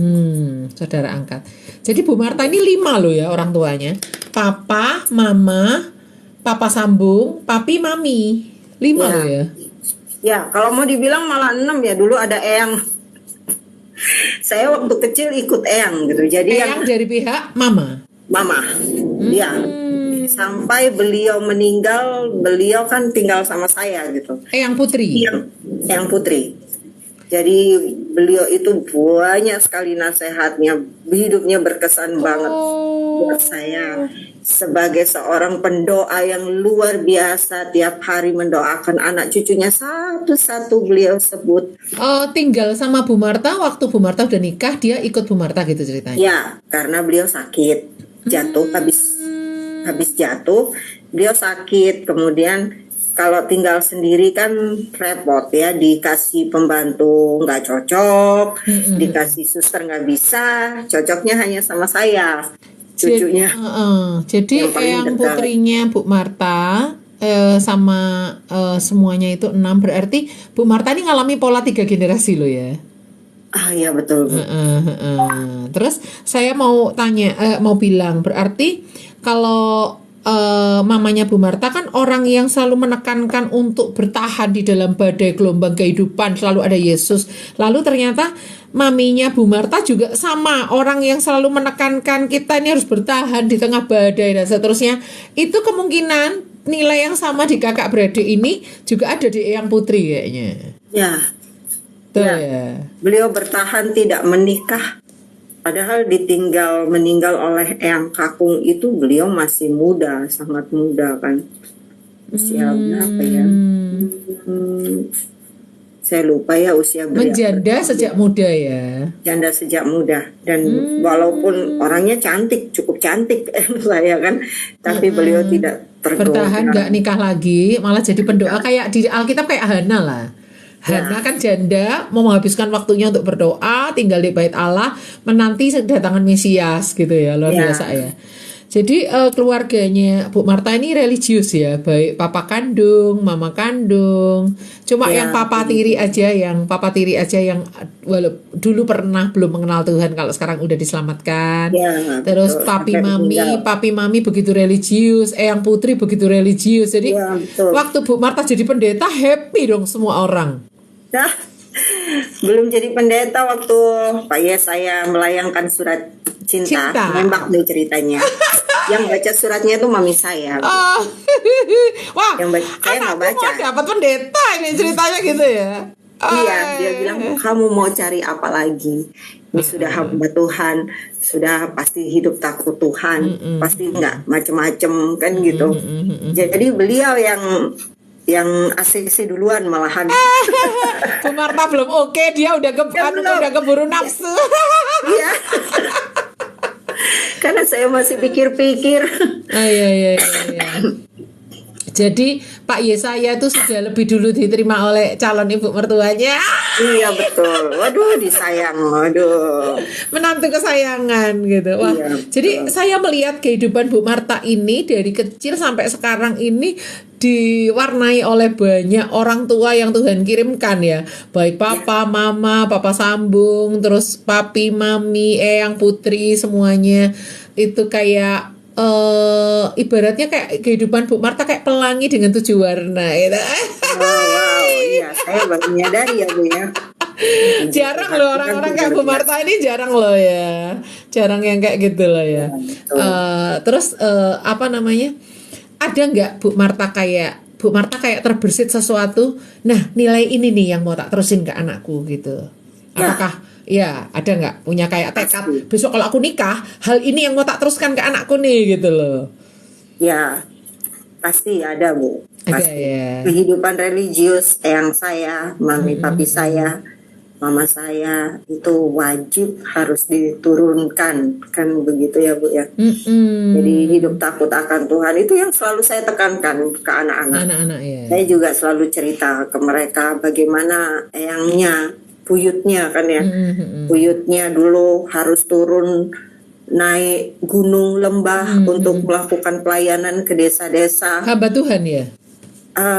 [SPEAKER 1] Saudara angkat. Jadi Bu Marta ini 5 loh ya orang tuanya. Papa, mama, papa sambung, papi, mami. 5 loh ya.
[SPEAKER 2] Ya, kalau mau dibilang malah 6 ya. Dulu ada eyang. Saya waktu kecil ikut eyang gitu. Jadi
[SPEAKER 1] eyang dari pihak mama.
[SPEAKER 2] Ya. Sampai beliau meninggal, beliau kan tinggal sama saya gitu.
[SPEAKER 1] Eyang Putri.
[SPEAKER 2] Eyang Putri. Jadi beliau itu banyak sekali nasihatnya, hidupnya berkesan banget buat saya. sebagai seorang pendoa yang luar biasa, tiap hari mendoakan anak cucunya satu-satu beliau sebut.
[SPEAKER 1] Tinggal sama Bu Marta, waktu Bu Marta udah nikah, dia ikut Bu Marta gitu ceritanya.
[SPEAKER 2] Ya, karena beliau sakit, jatuh habis jatuh, beliau sakit. Kemudian kalau tinggal sendiri kan repot ya, dikasih pembantu nggak cocok, dikasih suster nggak bisa, cocoknya hanya sama saya, cucunya.
[SPEAKER 1] Jadi
[SPEAKER 2] Yang paling
[SPEAKER 1] yang
[SPEAKER 2] dekat.
[SPEAKER 1] putrinya Bu Marta sama semuanya itu 6, berarti Bu Marta ini ngalami pola 3 generasi loh ya.
[SPEAKER 2] Ah ya betul.
[SPEAKER 1] Terus saya mau tanya, mau bilang, berarti kalau mamanya Bu Marta kan orang yang selalu menekankan untuk bertahan di dalam badai gelombang kehidupan, selalu ada Yesus. Lalu ternyata maminya Bu Marta juga sama, orang yang selalu menekankan kita ini harus bertahan di tengah badai dan seterusnya. Itu kemungkinan nilai yang sama di kakak beradik ini juga ada di Eyang Putri kayaknya.
[SPEAKER 2] Ya,
[SPEAKER 1] Tuh
[SPEAKER 2] Ya.
[SPEAKER 1] ya.
[SPEAKER 2] beliau bertahan tidak menikah. Padahal meninggal oleh Eyang Kakung itu beliau masih muda, sangat muda kan. Usia berapa ya? Saya lupa ya usia berapa.
[SPEAKER 1] Menjanda sejak muda ya.
[SPEAKER 2] Janda sejak muda, dan walaupun orangnya cantik, cukup cantik saya kan, tapi beliau tidak
[SPEAKER 1] Bertahan
[SPEAKER 2] tergoda.
[SPEAKER 1] nggak nikah lagi, malah jadi pendoa kayak di Alkitab kayak Hana lah. Hana kan janda, mau menghabiskan waktunya untuk berdoa, tinggal di bait Allah, menanti kedatangan Mesias gitu ya, luar
[SPEAKER 2] Ya.
[SPEAKER 1] biasa ya. Jadi keluarganya Bu Marta ini religius ya, baik papa kandung, mama kandung. Cuma
[SPEAKER 2] Ya,
[SPEAKER 1] yang papa tiri aja yang walau dulu pernah belum mengenal Tuhan, kalau sekarang udah diselamatkan.
[SPEAKER 2] Ya,
[SPEAKER 1] Terus
[SPEAKER 2] betul, sampai meninggal.
[SPEAKER 1] papi mami begitu religius, Eyang Putri begitu religius. Jadi
[SPEAKER 2] Ya, betul.
[SPEAKER 1] waktu Bu Marta jadi pendeta happy dong semua orang.
[SPEAKER 2] Nah, belum jadi pendeta waktu Pak Yes saya melayangkan surat cinta. Nembak nih ceritanya. Yang baca suratnya itu mami saya.
[SPEAKER 1] Oh. Wah,
[SPEAKER 2] Saya nggak
[SPEAKER 1] anakku
[SPEAKER 2] baca.
[SPEAKER 1] mau dapat pendeta ini ceritanya gitu ya.
[SPEAKER 2] Iya, dia bilang, kamu mau cari apa lagi? Ini sudah hamba Tuhan, sudah pasti hidup takut Tuhan, pasti nggak macem-macem kan gitu. Jadi beliau yang asik-asik duluan malahan.
[SPEAKER 1] Bu Marta belum oke, dia udah udah keburu nafsu.
[SPEAKER 2] Iya. Karena saya masih pikir-pikir.
[SPEAKER 1] Iya. Jadi Pak Yesaya itu sudah lebih dulu diterima oleh calon ibu mertuanya.
[SPEAKER 2] Iya betul. Waduh disayang. Waduh.
[SPEAKER 1] Menantu kesayangan gitu. Wah,
[SPEAKER 2] Iya,
[SPEAKER 1] jadi saya melihat kehidupan Bu Marta ini dari kecil sampai sekarang ini diwarnai oleh banyak orang tua yang Tuhan kirimkan ya. Baik papa, mama, papa sambung, terus papi, mami, Eyang Putri, semuanya itu kayak ibaratnya kayak kehidupan Bu Marta kayak pelangi dengan 7 warna gitu.
[SPEAKER 2] Wow, iya saya baru menyadari ya Bu ya.
[SPEAKER 1] Jarang loh orang-orang kayak Bu Marta ini, jarang loh ya, jarang yang kayak gitu loh ya. Terus apa namanya, ada nggak Bu Marta kayak terbersit sesuatu, nah nilai ini nih yang mau tak terusin ke anakku gitu, apakah ya ada nggak punya kayak tekad besok kalau aku nikah hal ini yang mau tak teruskan ke anakku nih gitu loh?
[SPEAKER 2] Ya pasti ada Bu.
[SPEAKER 1] Ada
[SPEAKER 2] Pasti.
[SPEAKER 1] ya.
[SPEAKER 2] Kehidupan religius eyang saya, mami papi saya, mama saya itu wajib harus diturunkan kan begitu ya Bu ya. Jadi hidup takut akan Tuhan itu yang selalu saya tekankan ke anak-anak.
[SPEAKER 1] Ya.
[SPEAKER 2] Saya juga selalu cerita ke mereka bagaimana eyangnya, buyutnya kan ya. Buyutnya dulu harus turun naik gunung lembah untuk melakukan pelayanan ke desa-desa.
[SPEAKER 1] Hamba Tuhan ya.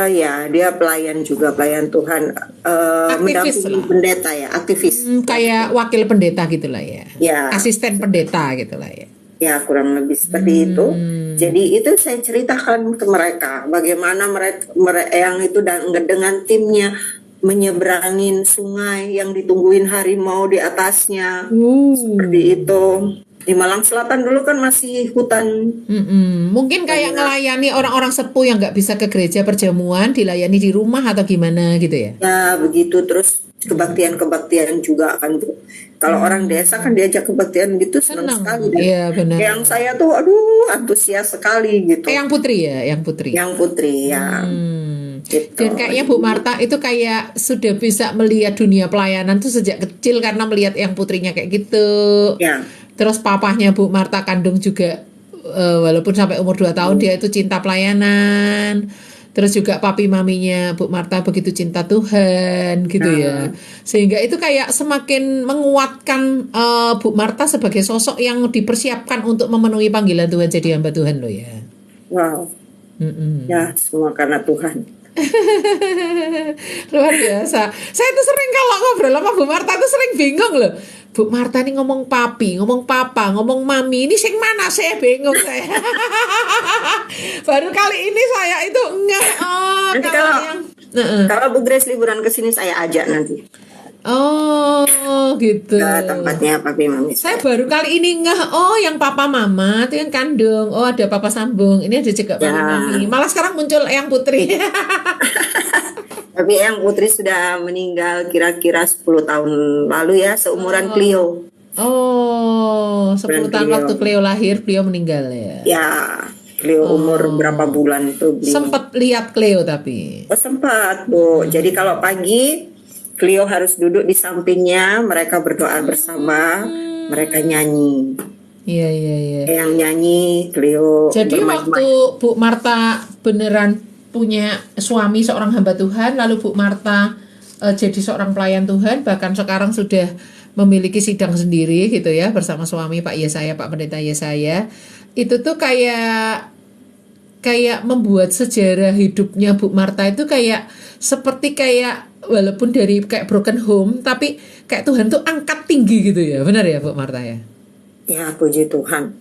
[SPEAKER 2] Ya, dia pelayan Tuhan,
[SPEAKER 1] Aktivis
[SPEAKER 2] mendampingi
[SPEAKER 1] lah.
[SPEAKER 2] pendeta ya, aktivis.
[SPEAKER 1] Kayak wakil pendeta gitulah ya.
[SPEAKER 2] Ya.
[SPEAKER 1] Asisten pendeta gitulah ya.
[SPEAKER 2] Ya, kurang lebih seperti itu. Jadi itu saya ceritakan ke mereka bagaimana mereka yang itu dengan timnya menyeberangin sungai yang ditungguin harimau di atasnya. Seperti itu. Di Malang Selatan dulu kan masih hutan.
[SPEAKER 1] Mungkin kayak ngelayani orang-orang sepuh yang nggak bisa ke gereja perjamuan, dilayani di rumah atau gimana gitu ya?
[SPEAKER 2] Ya begitu, terus kebaktian juga kan Bu. Kalau orang desa kan diajak kebaktian gitu senang
[SPEAKER 1] Senang.
[SPEAKER 2] sekali deh.
[SPEAKER 1] Iya benar.
[SPEAKER 2] Yang saya tuh aduh antusias sekali gitu.
[SPEAKER 1] Yang putri ya, yang putri.
[SPEAKER 2] Yang putri ya. Gitu.
[SPEAKER 1] Dan kayaknya Bu Marta itu kayak sudah bisa melihat dunia pelayanan tuh sejak kecil karena melihat yang putrinya kayak gitu.
[SPEAKER 2] Ya.
[SPEAKER 1] Terus papahnya Bu Marta kandung juga walaupun sampai umur 2 tahun dia itu cinta pelayanan. Terus juga papi maminya Bu Marta begitu cinta Tuhan gitu ya. Sehingga itu kayak semakin menguatkan Bu Marta sebagai sosok yang dipersiapkan untuk memenuhi panggilan Tuhan jadi hamba Tuhan loh ya.
[SPEAKER 2] Wow. Ya, semua karena Tuhan.
[SPEAKER 1] Luar biasa. Saya tuh sering kalau ngobrol sama Bu Marta tuh sering bingung loh. Bu Marta ini ngomong papi, ngomong papa, ngomong mami, ini sing mana saya bingung saya. Baru kali ini saya itu enggak.
[SPEAKER 2] Nanti kalau Bu Grace liburan ke sini saya ajak nanti.
[SPEAKER 1] Oh gitu.
[SPEAKER 2] Ke tempatnya papi mami.
[SPEAKER 1] Saya baru kali ini yang papa mama itu yang kandung. Oh ada papa sambung. Ini ada juga papi mami. Malah sekarang muncul yang putri.
[SPEAKER 2] Tapi yang putri sudah meninggal kira-kira 10 tahun lalu ya, seumuran Cleo.
[SPEAKER 1] Oh, 10 tahun waktu Cleo lahir, Cleo meninggal ya.
[SPEAKER 2] Ya, Cleo umur berapa bulan tuh?
[SPEAKER 1] Sempat lihat Cleo tapi.
[SPEAKER 2] Oh, sempat, Bu. Jadi kalau pagi Cleo harus duduk di sampingnya, mereka berdoa bersama, mereka nyanyi.
[SPEAKER 1] Iya.
[SPEAKER 2] Yang nyanyi Cleo.
[SPEAKER 1] Jadi waktu Bu Marta beneran punya suami seorang hamba Tuhan, lalu Bu Marta jadi seorang pelayan Tuhan, bahkan sekarang sudah memiliki sidang sendiri gitu ya bersama suami Pak Yesaya, Pak Pendeta Yesaya. Itu tuh kayak membuat sejarah hidupnya Bu Marta itu kayak seperti kayak walaupun dari kayak broken home tapi kayak Tuhan tuh angkat tinggi gitu ya. Benar ya Bu Marta ya?
[SPEAKER 2] Ya, puji Tuhan.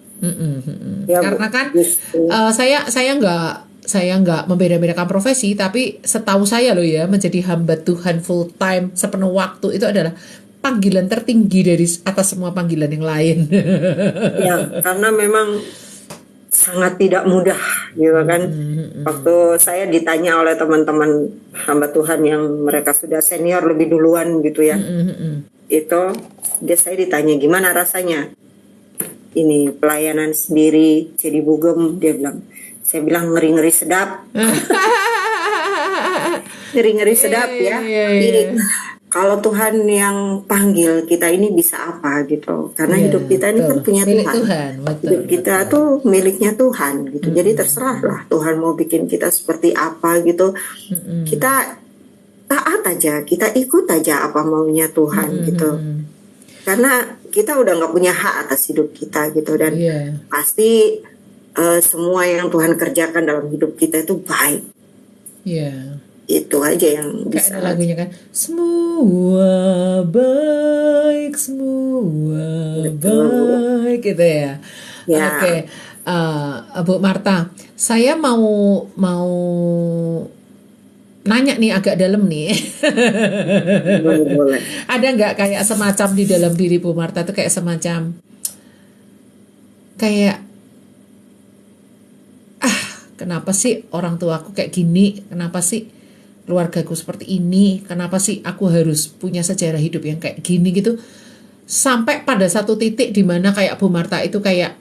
[SPEAKER 1] Ya, karena kan saya nggak membeda-bedakan profesi, tapi setahu saya loh ya, menjadi hamba Tuhan full time sepenuh waktu itu adalah panggilan tertinggi dari atas semua panggilan yang lain.
[SPEAKER 2] Ya, karena memang sangat tidak mudah gitu kan. Waktu saya ditanya oleh teman-teman hamba Tuhan yang mereka sudah senior lebih duluan gitu ya, itu saya ditanya gimana rasanya ini pelayanan sendiri jadi bugem, saya bilang ngeri-ngeri sedap. Ngeri-ngeri sedap ya. Jadi kalau Tuhan yang panggil kita ini bisa apa gitu. Karena hidup kita ini kan punya Tuhan. Hidup kita tuh miliknya Tuhan gitu. Jadi terserahlah Tuhan mau bikin kita seperti apa gitu. Kita taat aja, kita ikut aja apa maunya Tuhan gitu. Karena kita udah nggak punya hak atas hidup kita gitu. Dan pasti semua yang Tuhan kerjakan dalam hidup kita itu baik.
[SPEAKER 1] Iya.
[SPEAKER 2] Itu aja yang bisa.
[SPEAKER 1] Kayak lagunya kan, semua baik gitu ya. Oke. Bu Marta, saya mau nanya nih agak dalam nih.
[SPEAKER 2] Boleh.
[SPEAKER 1] Ada nggak kayak semacam di dalam diri Bu Marta tuh kayak semacam kayak kenapa sih orang tuaku kayak gini? Kenapa sih keluargaku seperti ini? Kenapa sih aku harus punya sejarah hidup yang kayak gini gitu? Sampai pada satu titik di mana kayak Bu Marta itu kayak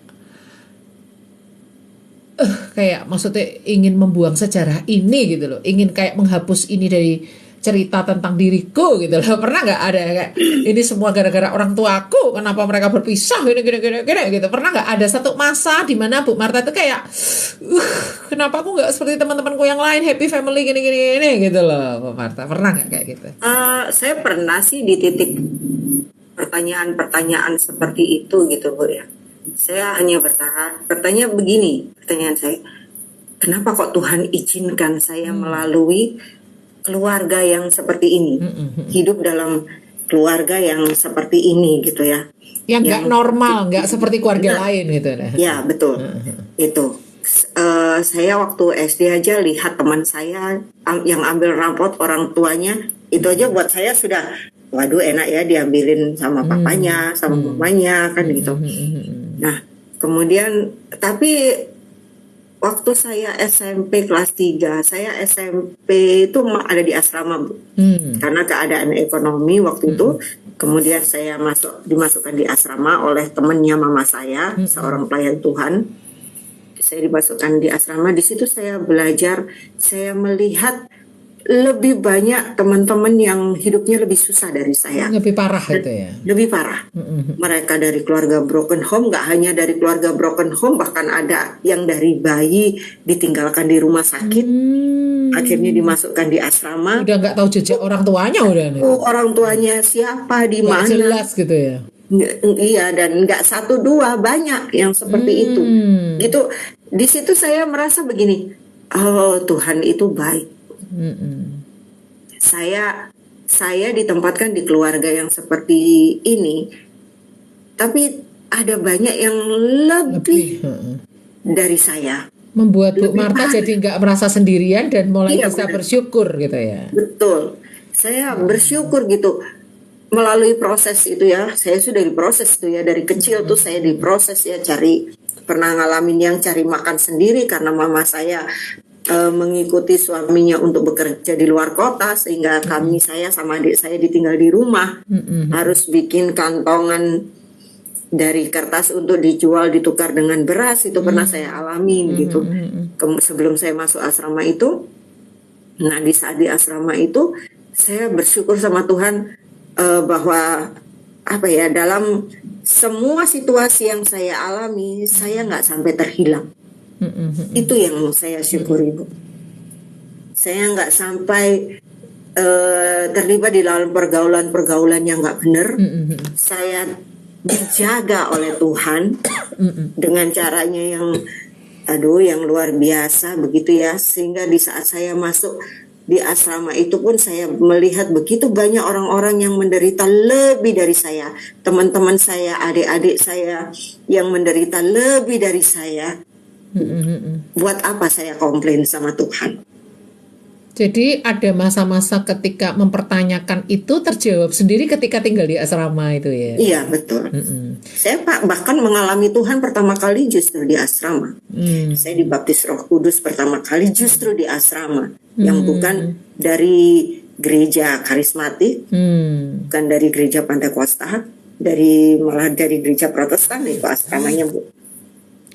[SPEAKER 1] maksudnya ingin membuang sejarah ini gitu loh. Ingin kayak menghapus ini dari cerita tentang diriku gitu loh. Pernah nggak ada kayak ini semua gara-gara orang tuaku, kenapa mereka berpisah gini gitu. Pernah nggak ada satu masa di mana Bu Marta itu kayak kenapa aku nggak seperti teman-temanku yang lain, happy family gini gitu loh Bu Marta. Pernah nggak kayak gitu?
[SPEAKER 2] Saya pernah sih di titik pertanyaan seperti itu gitu Bu ya. Saya hanya bertanya begini, pertanyaan saya, kenapa kok Tuhan izinkan saya melalui keluarga yang seperti ini, hidup dalam keluarga yang seperti ini gitu ya,
[SPEAKER 1] yang nggak normal, nggak seperti keluarga lain gitu.
[SPEAKER 2] Ya betul, itu saya waktu SD aja lihat teman saya yang ambil rapot orang tuanya, itu aja buat saya sudah, waduh enak ya diambilin sama papanya, sama mamanya kan gitu. Nah kemudian tapi waktu saya SMP kelas 3, saya SMP itu ada di asrama, Bu. Karena keadaan ekonomi waktu itu, kemudian saya dimasukkan di asrama oleh temannya mama saya, seorang pelayan Tuhan. Saya dimasukkan di asrama, di situ saya belajar, saya melihat lebih banyak teman-teman yang hidupnya lebih susah dari saya.
[SPEAKER 1] Lebih parah itu ya.
[SPEAKER 2] Lebih parah. Mereka dari keluarga broken home, nggak hanya dari keluarga broken home, bahkan ada yang dari bayi ditinggalkan di rumah sakit, akhirnya dimasukkan di asrama.
[SPEAKER 1] Udah nggak tahu jejak orang tuanya udah nih.
[SPEAKER 2] Orang tuanya siapa, di
[SPEAKER 1] Nggak
[SPEAKER 2] mana?
[SPEAKER 1] jelas gitu ya.
[SPEAKER 2] Iya, dan nggak satu dua, banyak yang seperti itu. Gitu. Di situ saya merasa begini, oh Tuhan itu baik. Saya ditempatkan di keluarga yang seperti ini, tapi ada banyak yang lebih dari saya.
[SPEAKER 1] Membuat Bu Marta jadi nggak merasa sendirian dan mulai
[SPEAKER 2] Iya,
[SPEAKER 1] bisa
[SPEAKER 2] benar.
[SPEAKER 1] bersyukur gitu ya.
[SPEAKER 2] Betul. Saya bersyukur gitu melalui proses itu ya. Saya sudah diproses itu ya, dari kecil tuh saya diproses ya, pernah ngalamin yang cari makan sendiri karena mama saya mengikuti suaminya untuk bekerja di luar kota, sehingga saya sama adik saya ditinggal di rumah, harus bikin kantongan dari kertas untuk dijual, ditukar dengan beras. Itu pernah saya alamin gitu. Sebelum saya masuk asrama itu, nah di saat di asrama itu saya bersyukur sama Tuhan bahwa dalam semua situasi yang saya alami, saya nggak sampai terhilang. Itu yang saya syukuri, Bu. Saya nggak sampai terlibat di dalam pergaulan-pergaulan yang nggak benar. Saya dijaga oleh Tuhan dengan caranya yang luar biasa begitu ya, sehingga di saat saya masuk di asrama itu pun saya melihat begitu banyak orang-orang yang menderita lebih dari saya, teman-teman saya, adik-adik saya yang menderita lebih dari saya. Buat apa saya komplain sama Tuhan?
[SPEAKER 1] Jadi ada masa-masa ketika mempertanyakan itu terjawab sendiri ketika tinggal di asrama itu ya.
[SPEAKER 2] Iya, betul. Saya bahkan mengalami Tuhan pertama kali justru di asrama. Saya dibaptis Roh Kudus pertama kali justru di asrama, yang bukan dari gereja karismatik, bukan dari gereja Pantekosta, malah dari gereja Protestan itu asramanya, Bu.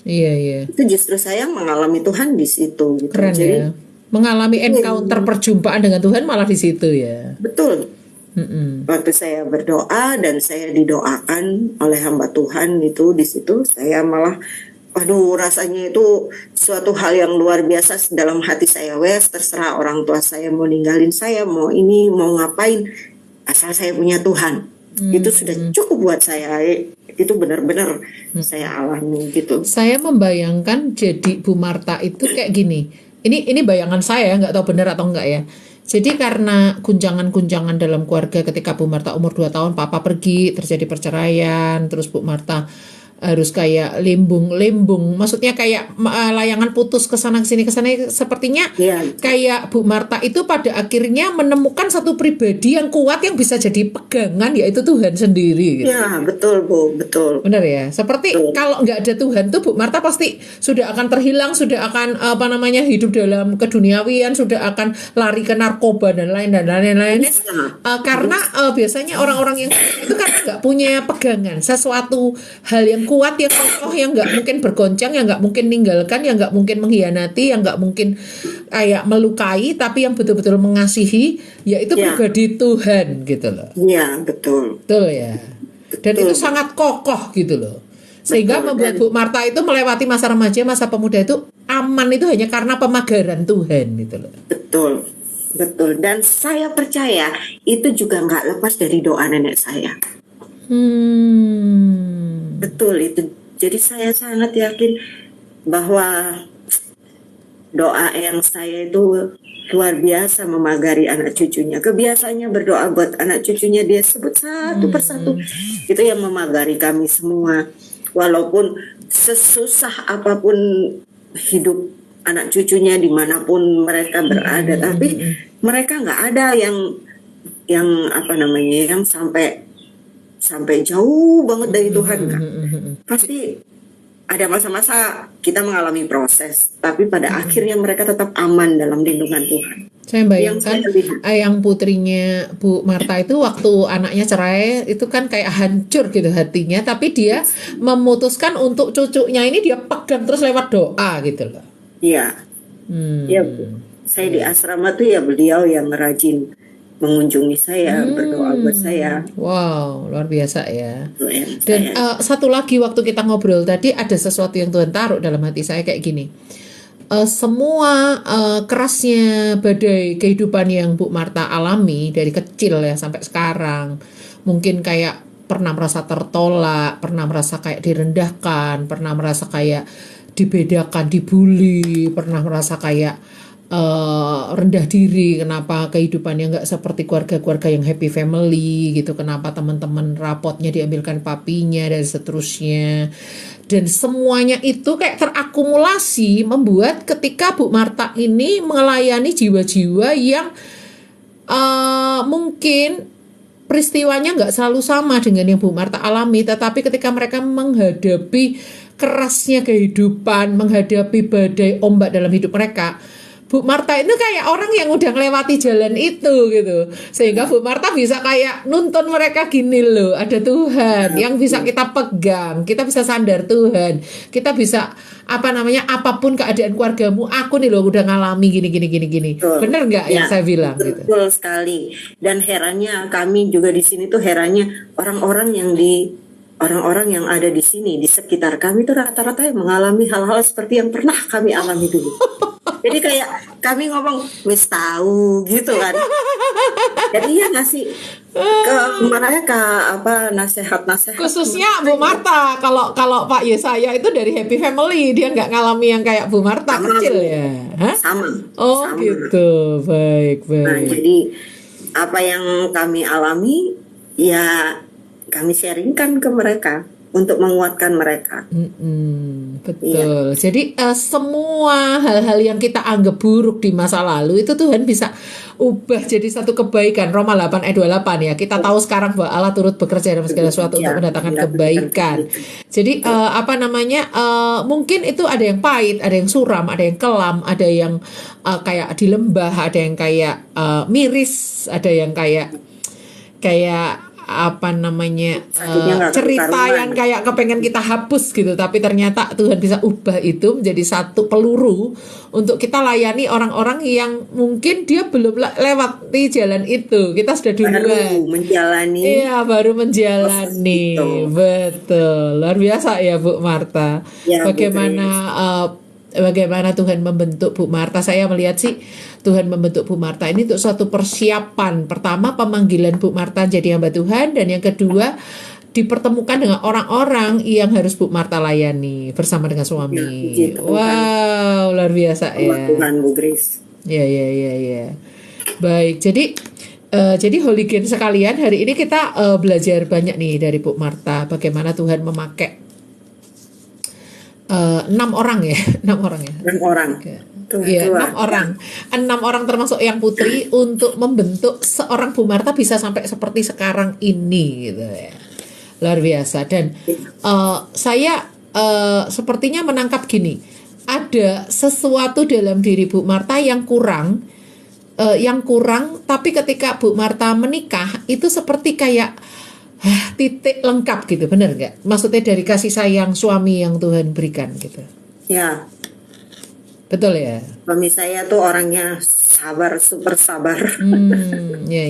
[SPEAKER 1] Iya.
[SPEAKER 2] Itu justru saya mengalami Tuhan di situ gitu.
[SPEAKER 1] Keren. Jadi, ya. Mengalami encounter perjumpaan dengan Tuhan malah di situ ya.
[SPEAKER 2] Betul. Waktu saya berdoa dan saya didoakan oleh hamba Tuhan itu, di situ saya malah rasanya itu suatu hal yang luar biasa dalam hati saya. Terserah orang tua saya mau ninggalin saya, mau ngapain, asal saya punya Tuhan. Itu sudah cukup buat saya. Itu benar-benar saya alami gitu.
[SPEAKER 1] Saya membayangkan jadi Bu Marta itu kayak gini. Ini bayangan saya, nggak tahu benar atau enggak ya. Jadi karena guncangan-guncangan dalam keluarga ketika Bu Marta umur 2 tahun, papa pergi, terjadi perceraian, terus Bu Marta harus kayak limbung, maksudnya kayak layangan putus kesana kesini, sepertinya kayak Bu Marta itu pada akhirnya menemukan satu pribadi yang kuat yang bisa jadi pegangan, yaitu Tuhan sendiri gitu.
[SPEAKER 2] Ya, betul, Bu, betul.
[SPEAKER 1] Benar ya, seperti kalau nggak ada Tuhan tuh Bu Marta pasti sudah akan terhilang, sudah akan hidup dalam keduniawian, sudah akan lari ke narkoba dan lain-lainnya. Karena biasanya orang-orang yang itu kan nggak punya pegangan, sesuatu hal yang kuat, yang kokoh, yang nggak mungkin bergoncang, yang nggak mungkin meninggalkan, yang nggak mungkin mengkhianati, yang nggak mungkin kayak melukai, tapi yang betul-betul mengasihi, yaitu pribadi Tuhan gitu loh.
[SPEAKER 2] Iya, betul.
[SPEAKER 1] Betul ya. Dan itu sangat kokoh gitu loh. Sehingga membuat Bu Marta itu melewati masa remaja, masa pemuda itu aman itu hanya karena pemagaran Tuhan gitu loh.
[SPEAKER 2] Betul. Dan saya percaya itu juga nggak lepas dari doa nenek saya. Betul itu. Jadi saya sangat yakin bahwa doa yang saya itu luar biasa memagari anak cucunya. Kebiasaannya berdoa buat anak cucunya, dia sebut satu persatu. Itu yang memagari kami semua. Walaupun sesusah apapun hidup anak cucunya dimanapun mereka berada, tapi mereka nggak ada yang sampai jauh banget dari Tuhan, kan? Pasti ada masa-masa kita mengalami proses, tapi pada akhirnya mereka tetap aman dalam lindungan Tuhan.
[SPEAKER 1] Saya
[SPEAKER 2] Yang
[SPEAKER 1] bayangkan
[SPEAKER 2] saya lihat,
[SPEAKER 1] yang putrinya Bu Marta itu waktu anaknya cerai itu kan kayak hancur gitu hatinya, tapi dia memutuskan untuk cucunya ini dia pegang terus lewat doa gitu loh.
[SPEAKER 2] ya, ya Bu. Saya di asrama tuh ya beliau yang rajin mengunjungi saya, berdoa buat saya.
[SPEAKER 1] Wow, luar biasa ya.
[SPEAKER 2] Doain
[SPEAKER 1] Dan
[SPEAKER 2] saya.
[SPEAKER 1] satu lagi waktu kita ngobrol tadi ada sesuatu yang Tuhan taruh dalam hati saya kayak gini. Semua kerasnya badai kehidupan yang Bu Marta alami dari kecil ya sampai sekarang, mungkin kayak pernah merasa tertolak, pernah merasa kayak direndahkan, pernah merasa kayak dibedakan, dibully, pernah merasa kayak rendah diri, kenapa kehidupannya nggak seperti keluarga-keluarga yang happy family gitu, kenapa teman-teman rapotnya diambilkan papinya dan seterusnya, dan semuanya itu kayak terakumulasi membuat ketika Bu Marta ini melayani jiwa-jiwa yang mungkin peristiwanya nggak selalu sama dengan yang Bu Marta alami, tetapi ketika mereka menghadapi kerasnya kehidupan, menghadapi badai ombak dalam hidup mereka, Bu Marta itu kayak orang yang udah melewati jalan itu gitu. Sehingga Bu Marta bisa kayak nuntun mereka gini loh, ada Tuhan yang bisa kita pegang, kita bisa sandar Tuhan. Kita bisa apapun keadaan keluargamu, aku nih loh udah ngalami gini.
[SPEAKER 2] Betul.
[SPEAKER 1] Bener nggak yang saya bilang gitu?
[SPEAKER 2] Betul sekali. Dan herannya kami juga di sini tuh herannya orang-orang yang ada di sini di sekitar kami tuh rata-rata yang mengalami hal-hal seperti yang pernah kami alami dulu. Jadi kayak kami ngomong wis tahu gitu kan. Jadi ya ngasih nasihat-nasihat.
[SPEAKER 1] Khususnya Bu Marta, kalau Pak Yesaya itu dari Happy Family, dia nggak ngalami yang kayak Bu Marta
[SPEAKER 2] Sama,
[SPEAKER 1] kecil
[SPEAKER 2] Bu.
[SPEAKER 1] ya? Hah?
[SPEAKER 2] Sama.
[SPEAKER 1] Oh
[SPEAKER 2] Sama.
[SPEAKER 1] gitu, baik.
[SPEAKER 2] Nah, jadi apa yang kami alami ya kami sharingkan ke mereka untuk menguatkan mereka.
[SPEAKER 1] Betul. Jadi semua hal-hal yang kita anggap buruk di masa lalu itu Tuhan bisa ubah jadi satu kebaikan. Roma 8 ayat 28 ya. Kita tahu sekarang bahwa Allah turut bekerja dalam segala sesuatu untuk mendatangkan kebaikan. Jadi mungkin itu ada yang pahit, ada yang suram, ada yang kelam, ada yang kayak di lembah, ada yang kayak miris, ada yang kayak cerita yang kayak kepengen kita hapus gitu, tapi ternyata Tuhan bisa ubah itu menjadi satu peluru untuk kita layani orang-orang yang mungkin dia belum lewat di jalan itu, kita sudah duluan baru menjalani. Betul, luar biasa ya Bu Marta ya, bagaimana Tuhan membentuk Bu Marta. Saya melihat sih Tuhan membentuk Bu Marta ini untuk suatu persiapan. Pertama, pemanggilan Bu Marta jadi hamba Tuhan, dan yang kedua dipertemukan dengan orang-orang yang harus Bu Marta layani bersama dengan suami. Wow, luar biasa ya.
[SPEAKER 2] Tuhan, Bu Grace.
[SPEAKER 1] Ya. Baik, jadi Holy sekalian, hari ini kita belajar banyak nih dari Bu Marta, bagaimana Tuhan memakai 6 orang ya. Iya, 6 orang termasuk yang putri untuk membentuk seorang Bu Marta bisa sampai seperti sekarang ini gitu ya. Luar biasa. Dan saya sepertinya menangkap gini, ada sesuatu dalam diri Bu Marta yang kurang, tapi ketika Bu Marta menikah itu seperti kayak titik lengkap gitu, benar nggak? Maksudnya dari kasih sayang suami yang Tuhan berikan gitu.
[SPEAKER 2] Ya.
[SPEAKER 1] Betul ya.
[SPEAKER 2] Suami saya tuh orangnya sabar, super sabar.
[SPEAKER 1] Ya.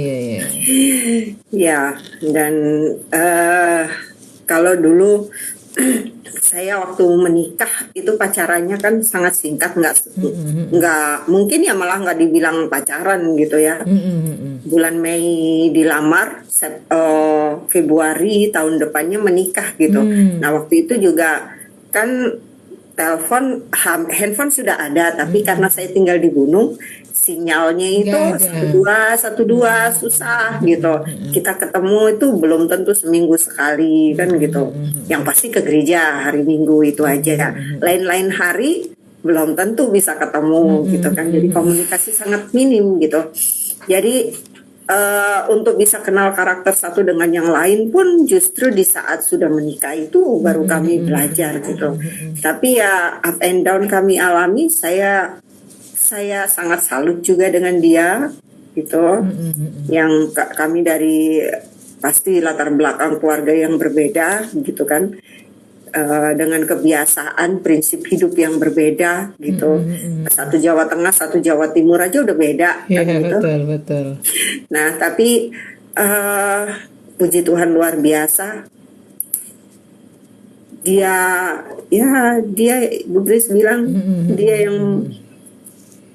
[SPEAKER 2] Ya, dan kalau dulu saya waktu menikah itu pacarannya kan sangat singkat, nggak mungkin ya, malah nggak dibilang pacaran gitu ya. Bulan Mei dilamar, Februari tahun depannya menikah gitu. Nah waktu itu juga kan handphone sudah ada, tapi karena saya tinggal di gunung, sinyalnya itu 12 susah gitu. Kita ketemu itu belum tentu seminggu sekali kan gitu. Yang pasti ke gereja hari Minggu itu aja. Lain-lain hari belum tentu bisa ketemu gitu kan. Jadi komunikasi sangat minim gitu. Jadi untuk bisa kenal karakter satu dengan yang lain pun justru di saat sudah menikah itu baru kami belajar gitu. Tapi ya up and down kami alami. Saya sangat salut juga dengan dia gitu. Yang kami dari pasti latar belakang keluarga yang berbeda gitu kan. Dengan kebiasaan prinsip hidup yang berbeda gitu. Satu Jawa Tengah, satu Jawa Timur aja udah beda
[SPEAKER 1] Ya,
[SPEAKER 2] kan gitu.
[SPEAKER 1] betul.
[SPEAKER 2] Nah, tapi puji Tuhan luar biasa. Dia Bu Grace bilang dia yang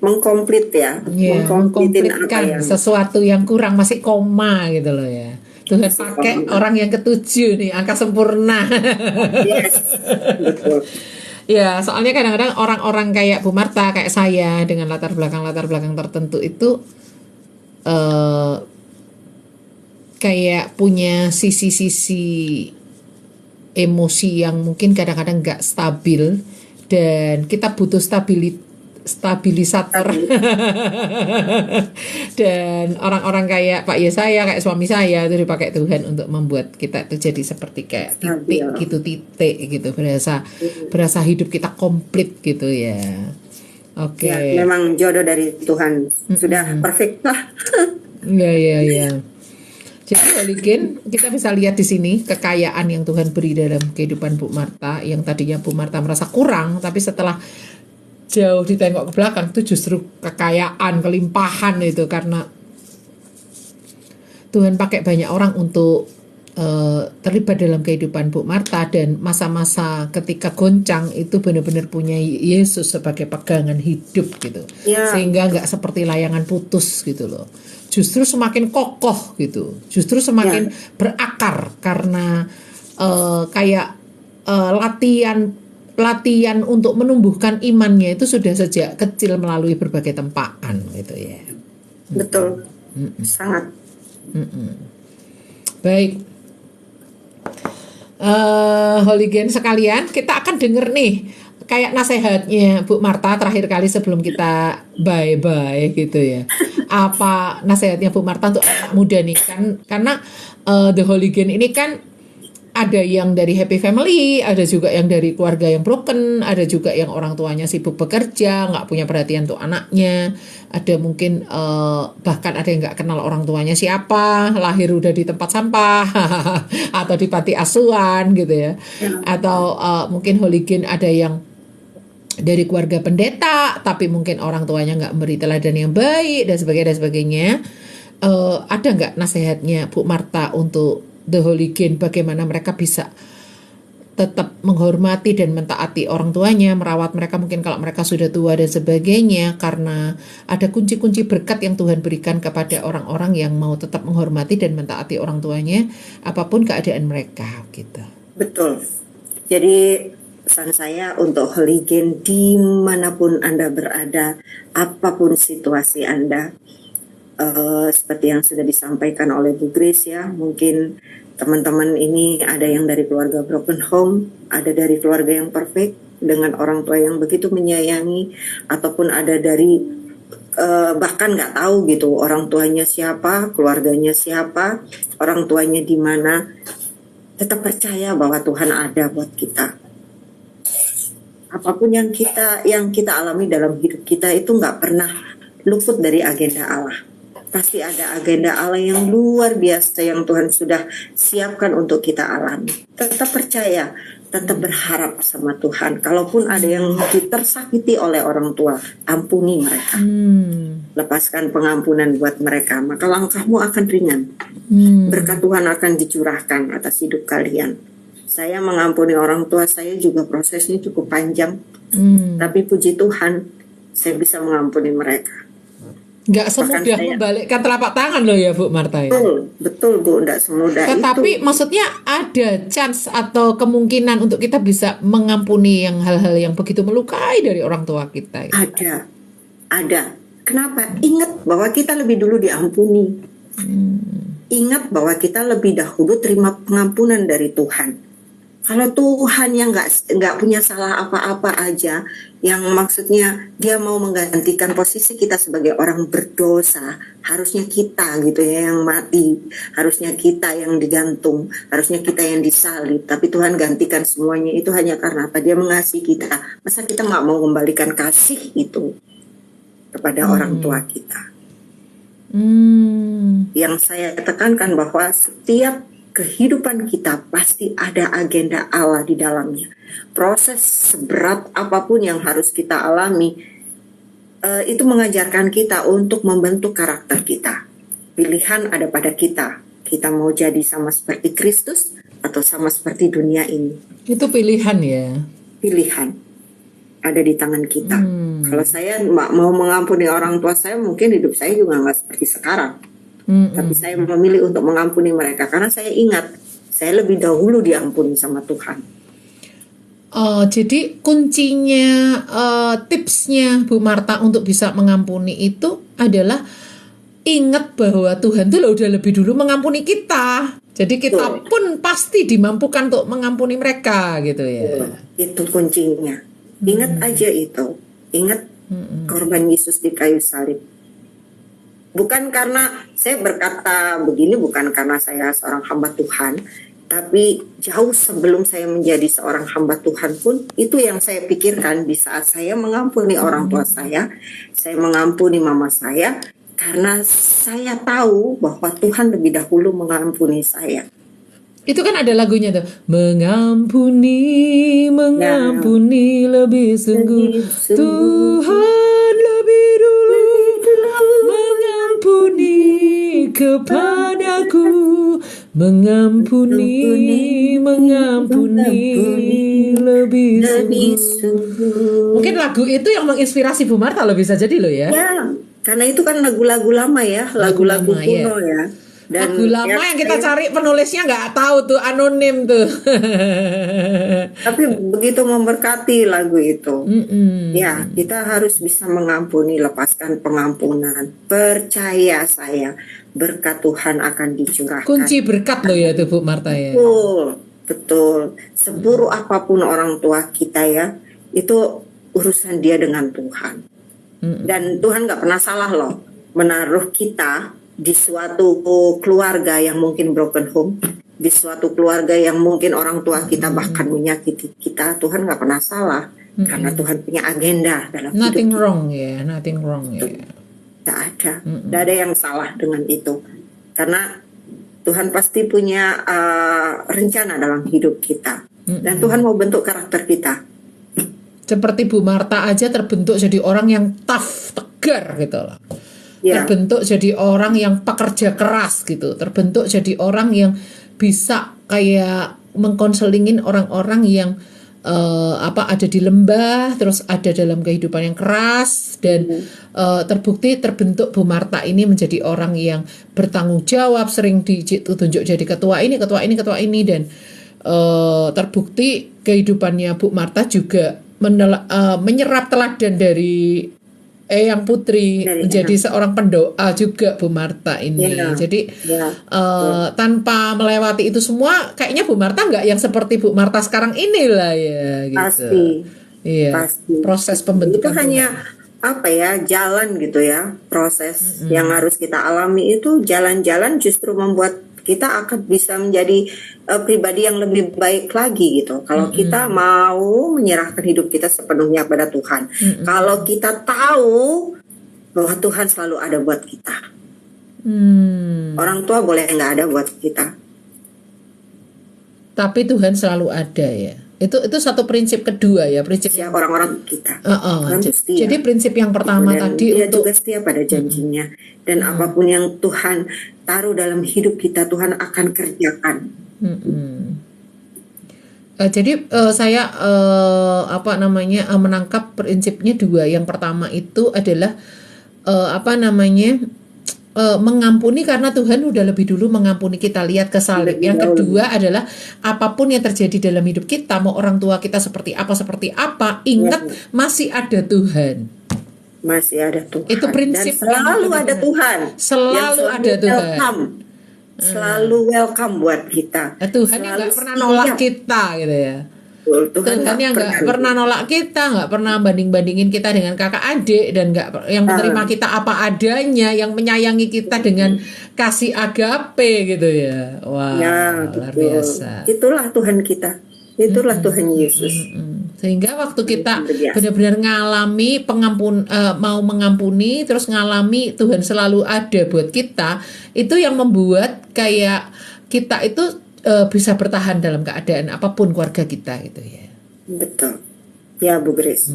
[SPEAKER 2] mengkomplit ya,
[SPEAKER 1] Ya,
[SPEAKER 2] mengkomplitin apa
[SPEAKER 1] mengkomplitkan
[SPEAKER 2] yang
[SPEAKER 1] sesuatu yang kurang, masih koma gitu loh ya. Tuhan pakai orang yang ketujuh nih, angka sempurna.
[SPEAKER 2] yes, betul.
[SPEAKER 1] Ya, soalnya kadang-kadang orang-orang kayak Bu Marta, kayak saya dengan latar belakang tertentu itu kayak punya sisi-sisi emosi yang mungkin kadang-kadang nggak stabil, dan kita butuh stabilisator. Dan orang-orang kayak Pak Yesaya, kayak suami saya itu dipakai Tuhan untuk membuat kita itu jadi seperti kayak titik gitu, berasa hidup kita komplit gitu ya. Oke.
[SPEAKER 2] Ya, memang jodoh dari Tuhan sudah perfect lah.
[SPEAKER 1] Iya. Jadi Holy kita bisa lihat di sini kekayaan yang Tuhan beri dalam kehidupan Bu Marta, yang tadinya Bu Marta merasa kurang, tapi setelah jauh ditengok ke belakang itu justru kekayaan, kelimpahan itu, karena Tuhan pakai banyak orang untuk terlibat dalam kehidupan Bu Marta, dan masa-masa ketika goncang itu benar-benar punya Yesus sebagai pegangan hidup gitu.
[SPEAKER 2] Ya.
[SPEAKER 1] Sehingga nggak seperti layangan putus gitu loh. Justru semakin kokoh gitu. Justru semakin berakar karena kayak latihan untuk menumbuhkan imannya itu sudah sejak kecil melalui berbagai tempaan gitu ya.
[SPEAKER 2] Betul. Sangat.
[SPEAKER 1] Baik. Hooligan sekalian, kita akan denger nih kayak nasihatnya Bu Marta terakhir kali sebelum kita bye-bye gitu ya. Apa nasihatnya Bu Marta untuk anak muda nih kan, karena The Hooligan ini kan ada yang dari happy family, ada juga yang dari keluarga yang broken, ada juga yang orang tuanya sibuk bekerja, nggak punya perhatian untuk anaknya, ada mungkin bahkan ada yang nggak kenal orang tuanya siapa, lahir udah di tempat sampah atau di panti asuhan gitu ya, atau mungkin Hooligan ada yang dari keluarga pendeta, tapi mungkin orang tuanya nggak memberi teladan yang baik dan sebagainya. Ada nggak nasihatnya Bu Marta untuk The Hooligan, bagaimana mereka bisa tetap menghormati dan mentaati orang tuanya, merawat mereka mungkin kalau mereka sudah tua dan sebagainya, karena ada kunci-kunci berkat yang Tuhan berikan kepada orang-orang yang mau tetap menghormati dan mentaati orang tuanya apapun keadaan mereka gitu.
[SPEAKER 2] Betul. Jadi pesan saya untuk Hooligan dimanapun Anda berada, apapun situasi Anda, seperti yang sudah disampaikan oleh Bu Grace ya, mungkin teman-teman ini ada yang dari keluarga broken home, ada dari keluarga yang perfect dengan orang tua yang begitu menyayangi, ataupun ada dari bahkan nggak tahu gitu orang tuanya siapa, keluarganya siapa, orang tuanya di mana. Tetap percaya bahwa Tuhan ada buat kita. Apapun yang kita alami dalam hidup kita itu nggak pernah luput dari agenda Allah. Pasti ada agenda Allah yang luar biasa yang Tuhan sudah siapkan untuk kita alami. Tetap percaya, tetap berharap sama Tuhan. Kalaupun ada yang tersakiti oleh orang tua, ampuni mereka. Lepaskan pengampunan buat mereka, maka langkahmu akan ringan. Berkat Tuhan akan dicurahkan atas hidup kalian. Saya mengampuni orang tua saya juga prosesnya cukup panjang. Tapi puji Tuhan, saya bisa mengampuni mereka.
[SPEAKER 1] Nggak semudah membalikkan telapak tangan loh ya Bu Marta ya.
[SPEAKER 2] Betul Bu, nggak semudah itu.
[SPEAKER 1] Tetapi maksudnya ada chance atau kemungkinan untuk kita bisa mengampuni yang hal-hal yang begitu melukai dari orang tua kita ya?
[SPEAKER 2] Ada. Kenapa? Ingat bahwa kita lebih dulu diampuni. Ingat bahwa kita lebih dahulu terima pengampunan dari Tuhan. Kalau Tuhan yang nggak punya salah apa-apa aja, yang maksudnya dia mau menggantikan posisi kita sebagai orang berdosa. Harusnya kita gitu ya yang mati, harusnya kita yang digantung, harusnya kita yang disalib, tapi Tuhan gantikan semuanya itu hanya karena apa? Dia mengasihi kita. Masa kita nggak mau kembalikan kasih itu kepada orang tua kita? Yang saya tekankan bahwa setiap kehidupan kita pasti ada agenda Allah di dalamnya. Proses seberat apapun yang harus kita alami, itu mengajarkan kita untuk membentuk karakter kita. Pilihan ada pada kita. Kita mau jadi sama seperti Kristus atau sama seperti dunia ini.
[SPEAKER 1] Itu pilihan ya.
[SPEAKER 2] Pilihan ada di tangan kita. Kalau saya mau mengampuni orang tua saya, mungkin hidup saya juga nggak seperti sekarang. Tapi saya memilih untuk mengampuni mereka karena saya ingat saya lebih dahulu diampuni sama Tuhan.
[SPEAKER 1] Jadi kuncinya, tipsnya Bu Marta untuk bisa mengampuni itu adalah ingat bahwa Tuhan itu udah lebih dulu mengampuni kita. Jadi kita pun pasti dimampukan untuk mengampuni mereka gitu ya.
[SPEAKER 2] Itu kuncinya. Ingat aja itu. Ingat korban Yesus di kayu salib. Bukan karena saya berkata begini, bukan karena saya seorang hamba Tuhan, tapi jauh sebelum saya menjadi seorang hamba Tuhan pun, itu yang saya pikirkan di saat saya mengampuni orang tua saya mengampuni mama saya, karena saya tahu bahwa Tuhan lebih dahulu mengampuni saya.
[SPEAKER 1] Itu kan ada lagunya tuh, mengampuni lebih sungguh, Tuhan lebih dulu mengampuni kepadaku, mengampuni lebih sungguh. Mungkin lagu itu yang menginspirasi Bu Marta loh, bisa jadi loh ya.
[SPEAKER 2] Ya, karena itu kan lagu-lagu lama ya, lagu-lagu kuno ya. Dan
[SPEAKER 1] lagu lama yang kita cari penulisnya nggak tahu tuh, anonim tuh.
[SPEAKER 2] Tapi begitu memberkati lagu itu. Ya, kita harus bisa mengampuni, lepaskan pengampunan. Percaya saya, berkat Tuhan akan dicurahkan.
[SPEAKER 1] Kunci berkat loh ya tuh Bu Marta ya.
[SPEAKER 2] Betul. Seburuk apapun orang tua kita ya, itu urusan dia dengan Tuhan. Dan Tuhan nggak pernah salah loh menaruh kita di suatu keluarga yang mungkin broken home, di suatu keluarga yang mungkin orang tua kita bahkan menyakiti kita. Tuhan nggak pernah salah karena Tuhan punya agenda dalam
[SPEAKER 1] nothing
[SPEAKER 2] hidup
[SPEAKER 1] wrong ya, nothing wrong ya.
[SPEAKER 2] Nggak ada yang salah dengan itu, karena Tuhan pasti punya rencana dalam hidup kita, dan Tuhan mau bentuk karakter kita.
[SPEAKER 1] Seperti Bu Marta aja terbentuk jadi orang yang tough, tegar gitu loh. Terbentuk jadi orang yang pekerja keras gitu, terbentuk jadi orang yang bisa kayak mengkonselingin orang-orang yang ada di lembah, terus ada dalam kehidupan yang keras, dan terbukti terbentuk Bu Marta ini menjadi orang yang bertanggung jawab, sering ditunjuk jadi ketua ini, dan terbukti kehidupannya Bu Marta juga menyerap teladan dari Eyang Putri, menjadi seorang pendoa juga Bu Marta ini. Jadi tanpa melewati itu semua, kayaknya Bu Marta nggak yang seperti Bu Marta sekarang inilah ya. Gitu.
[SPEAKER 2] Pasti.
[SPEAKER 1] Iya.
[SPEAKER 2] Pasti.
[SPEAKER 1] Proses pembentukan
[SPEAKER 2] itu hanya jalan gitu ya. Proses yang harus kita alami itu, jalan-jalan justru membuat kita akan bisa menjadi pribadi yang lebih baik lagi gitu. Kalau kita mau menyerahkan hidup kita sepenuhnya pada Tuhan. Kalau kita tahu bahwa Tuhan selalu ada buat kita. Orang tua boleh nggak ada buat kita,
[SPEAKER 1] tapi Tuhan selalu ada ya. Itu satu prinsip kedua ya, prinsip
[SPEAKER 2] orang-orang kita.
[SPEAKER 1] Jadi prinsip yang pertama
[SPEAKER 2] dan
[SPEAKER 1] tadi
[SPEAKER 2] dia juga setia pada janjinya, dan apapun yang Tuhan taruh dalam hidup kita, Tuhan akan kerjakan.
[SPEAKER 1] Jadi saya menangkap prinsipnya dua. Yang pertama itu adalah mengampuni karena Tuhan udah lebih dulu mengampuni kita, lihat ke salib. Yang kedua adalah apapun yang terjadi dalam hidup kita, mau orang tua kita seperti apa, ingat masih ada Tuhan.
[SPEAKER 2] Masih ada Tuhan.
[SPEAKER 1] Itu prinsip.
[SPEAKER 2] Dan selalu ada Tuhan.
[SPEAKER 1] Selalu ada Tuhan.
[SPEAKER 2] Selalu welcome buat kita.
[SPEAKER 1] Tuhan yang nggak pernah nolak kita gitu ya.
[SPEAKER 2] betul. Tuhan
[SPEAKER 1] Tuhan
[SPEAKER 2] tak
[SPEAKER 1] yang nggak
[SPEAKER 2] pernah.
[SPEAKER 1] pernah nolak kita, nggak pernah banding-bandingin kita dengan kakak adik, dan nggak yang menerima
[SPEAKER 2] Ah,
[SPEAKER 1] kita apa adanya, yang menyayangi kita dengan kasih agape gitu ya.
[SPEAKER 2] ya,
[SPEAKER 1] Wow, luar
[SPEAKER 2] betul.
[SPEAKER 1] biasa.
[SPEAKER 2] Itulah Tuhan kita. Itulah Tuhan Yesus.
[SPEAKER 1] Sehingga waktu kita
[SPEAKER 2] Luar biasa.
[SPEAKER 1] benar-benar ngalami mau mengampuni, terus ngalami Tuhan selalu ada buat kita, itu yang membuat kayak kita itu bisa bertahan dalam keadaan apapun keluarga kita gitu ya.
[SPEAKER 2] Betul. Ya, Bu Grace.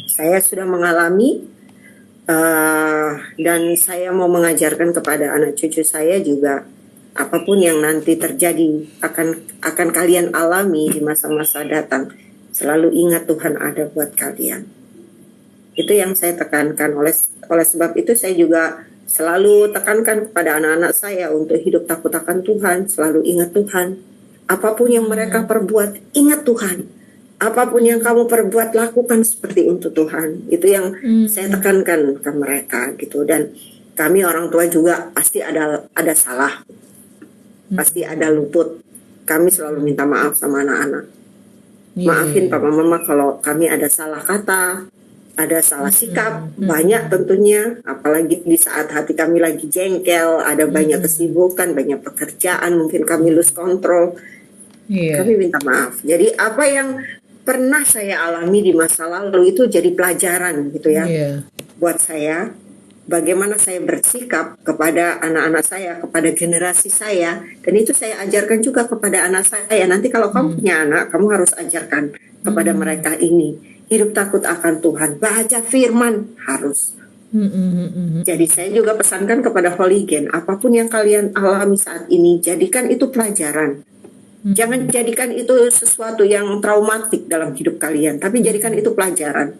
[SPEAKER 2] Saya sudah mengalami dan saya mau mengajarkan kepada anak cucu saya juga, apapun yang nanti terjadi akan kalian alami di masa-masa datang, selalu ingat Tuhan ada buat kalian. Itu yang saya tekankan. Oleh sebab itu saya juga selalu tekankan kepada anak-anak saya untuk hidup takut akan Tuhan, selalu ingat Tuhan. Apapun yang mereka perbuat, ingat Tuhan. Apapun yang kamu perbuat, lakukan seperti untuk Tuhan. Itu yang saya tekankan ke mereka gitu. Dan kami orang tua juga pasti ada salah, pasti ada luput. Kami selalu minta maaf sama anak-anak. Maafin papa mama kalau kami ada salah kata, ada salah sikap, banyak tentunya. Apalagi di saat hati kami lagi jengkel, ada banyak kesibukan, banyak pekerjaan, mungkin kami lose control. Kami minta maaf. Jadi apa yang pernah saya alami di masa lalu itu jadi pelajaran gitu ya buat saya. Bagaimana saya bersikap kepada anak-anak saya, kepada generasi saya, dan itu saya ajarkan juga kepada anak saya. Nanti kalau kamu punya anak, kamu harus ajarkan kepada mereka ini, hidup takut akan Tuhan, baca firman harus. Jadi saya juga pesankan kepada Holy-Gen, apapun yang kalian alami saat ini, jadikan itu pelajaran. Jangan jadikan itu sesuatu yang traumatik dalam hidup kalian, tapi jadikan itu pelajaran.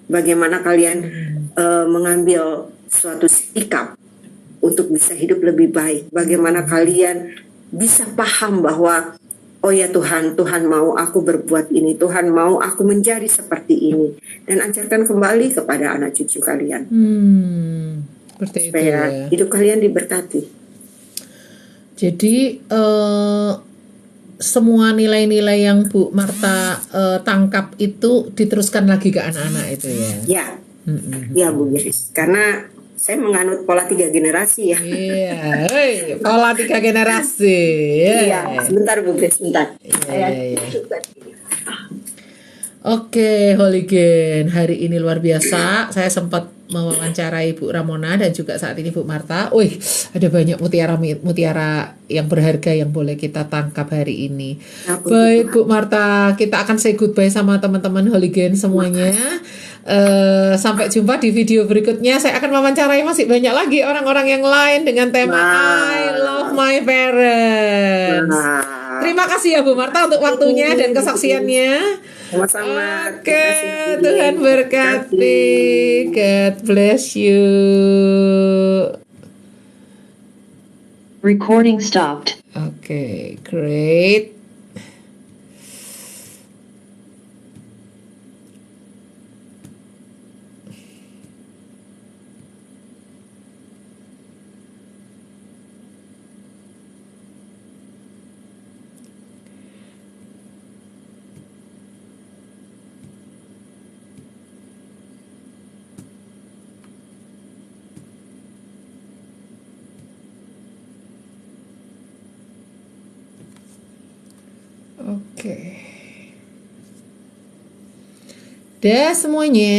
[SPEAKER 2] Bagaimana kalian mengambil suatu sikap untuk bisa hidup lebih baik. Bagaimana kalian bisa paham bahwa oh ya Tuhan, Tuhan mau aku berbuat ini, Tuhan mau aku menjadi seperti ini, dan ajarkan kembali kepada anak cucu kalian
[SPEAKER 1] Seperti itu
[SPEAKER 2] supaya
[SPEAKER 1] ya.
[SPEAKER 2] hidup kalian diberkati.
[SPEAKER 1] Jadi semua nilai-nilai yang Bu Marta tangkap itu diteruskan lagi ke anak-anak itu ya.
[SPEAKER 2] Ya, ya Bu Giris, karena saya menganut pola 3 generasi ya.
[SPEAKER 1] Iya, pola 3 generasi.
[SPEAKER 2] Iya, sebentar Bu Giris, sebentar.
[SPEAKER 1] Oke, Holy-Gen, hari ini luar biasa. Saya sempat mewawancarai Bu Ramona dan juga saat ini Bu Marta. Wih, ada banyak mutiara yang berharga yang boleh kita tangkap hari ini. Baik Bu Marta, kita akan say goodbye sama teman-teman Holy-Gen semuanya. Sampai jumpa di video berikutnya. Saya akan mewawancarai masih banyak lagi orang-orang yang lain dengan tema I love my parents. Terima kasih ya Bu Marta untuk waktunya dan kesaksiannya.
[SPEAKER 2] Sama-sama.
[SPEAKER 1] Oke, Tuhan berkati. God bless you.
[SPEAKER 3] Recording stopped.
[SPEAKER 1] Oke, great. Oke. Dah semuanya.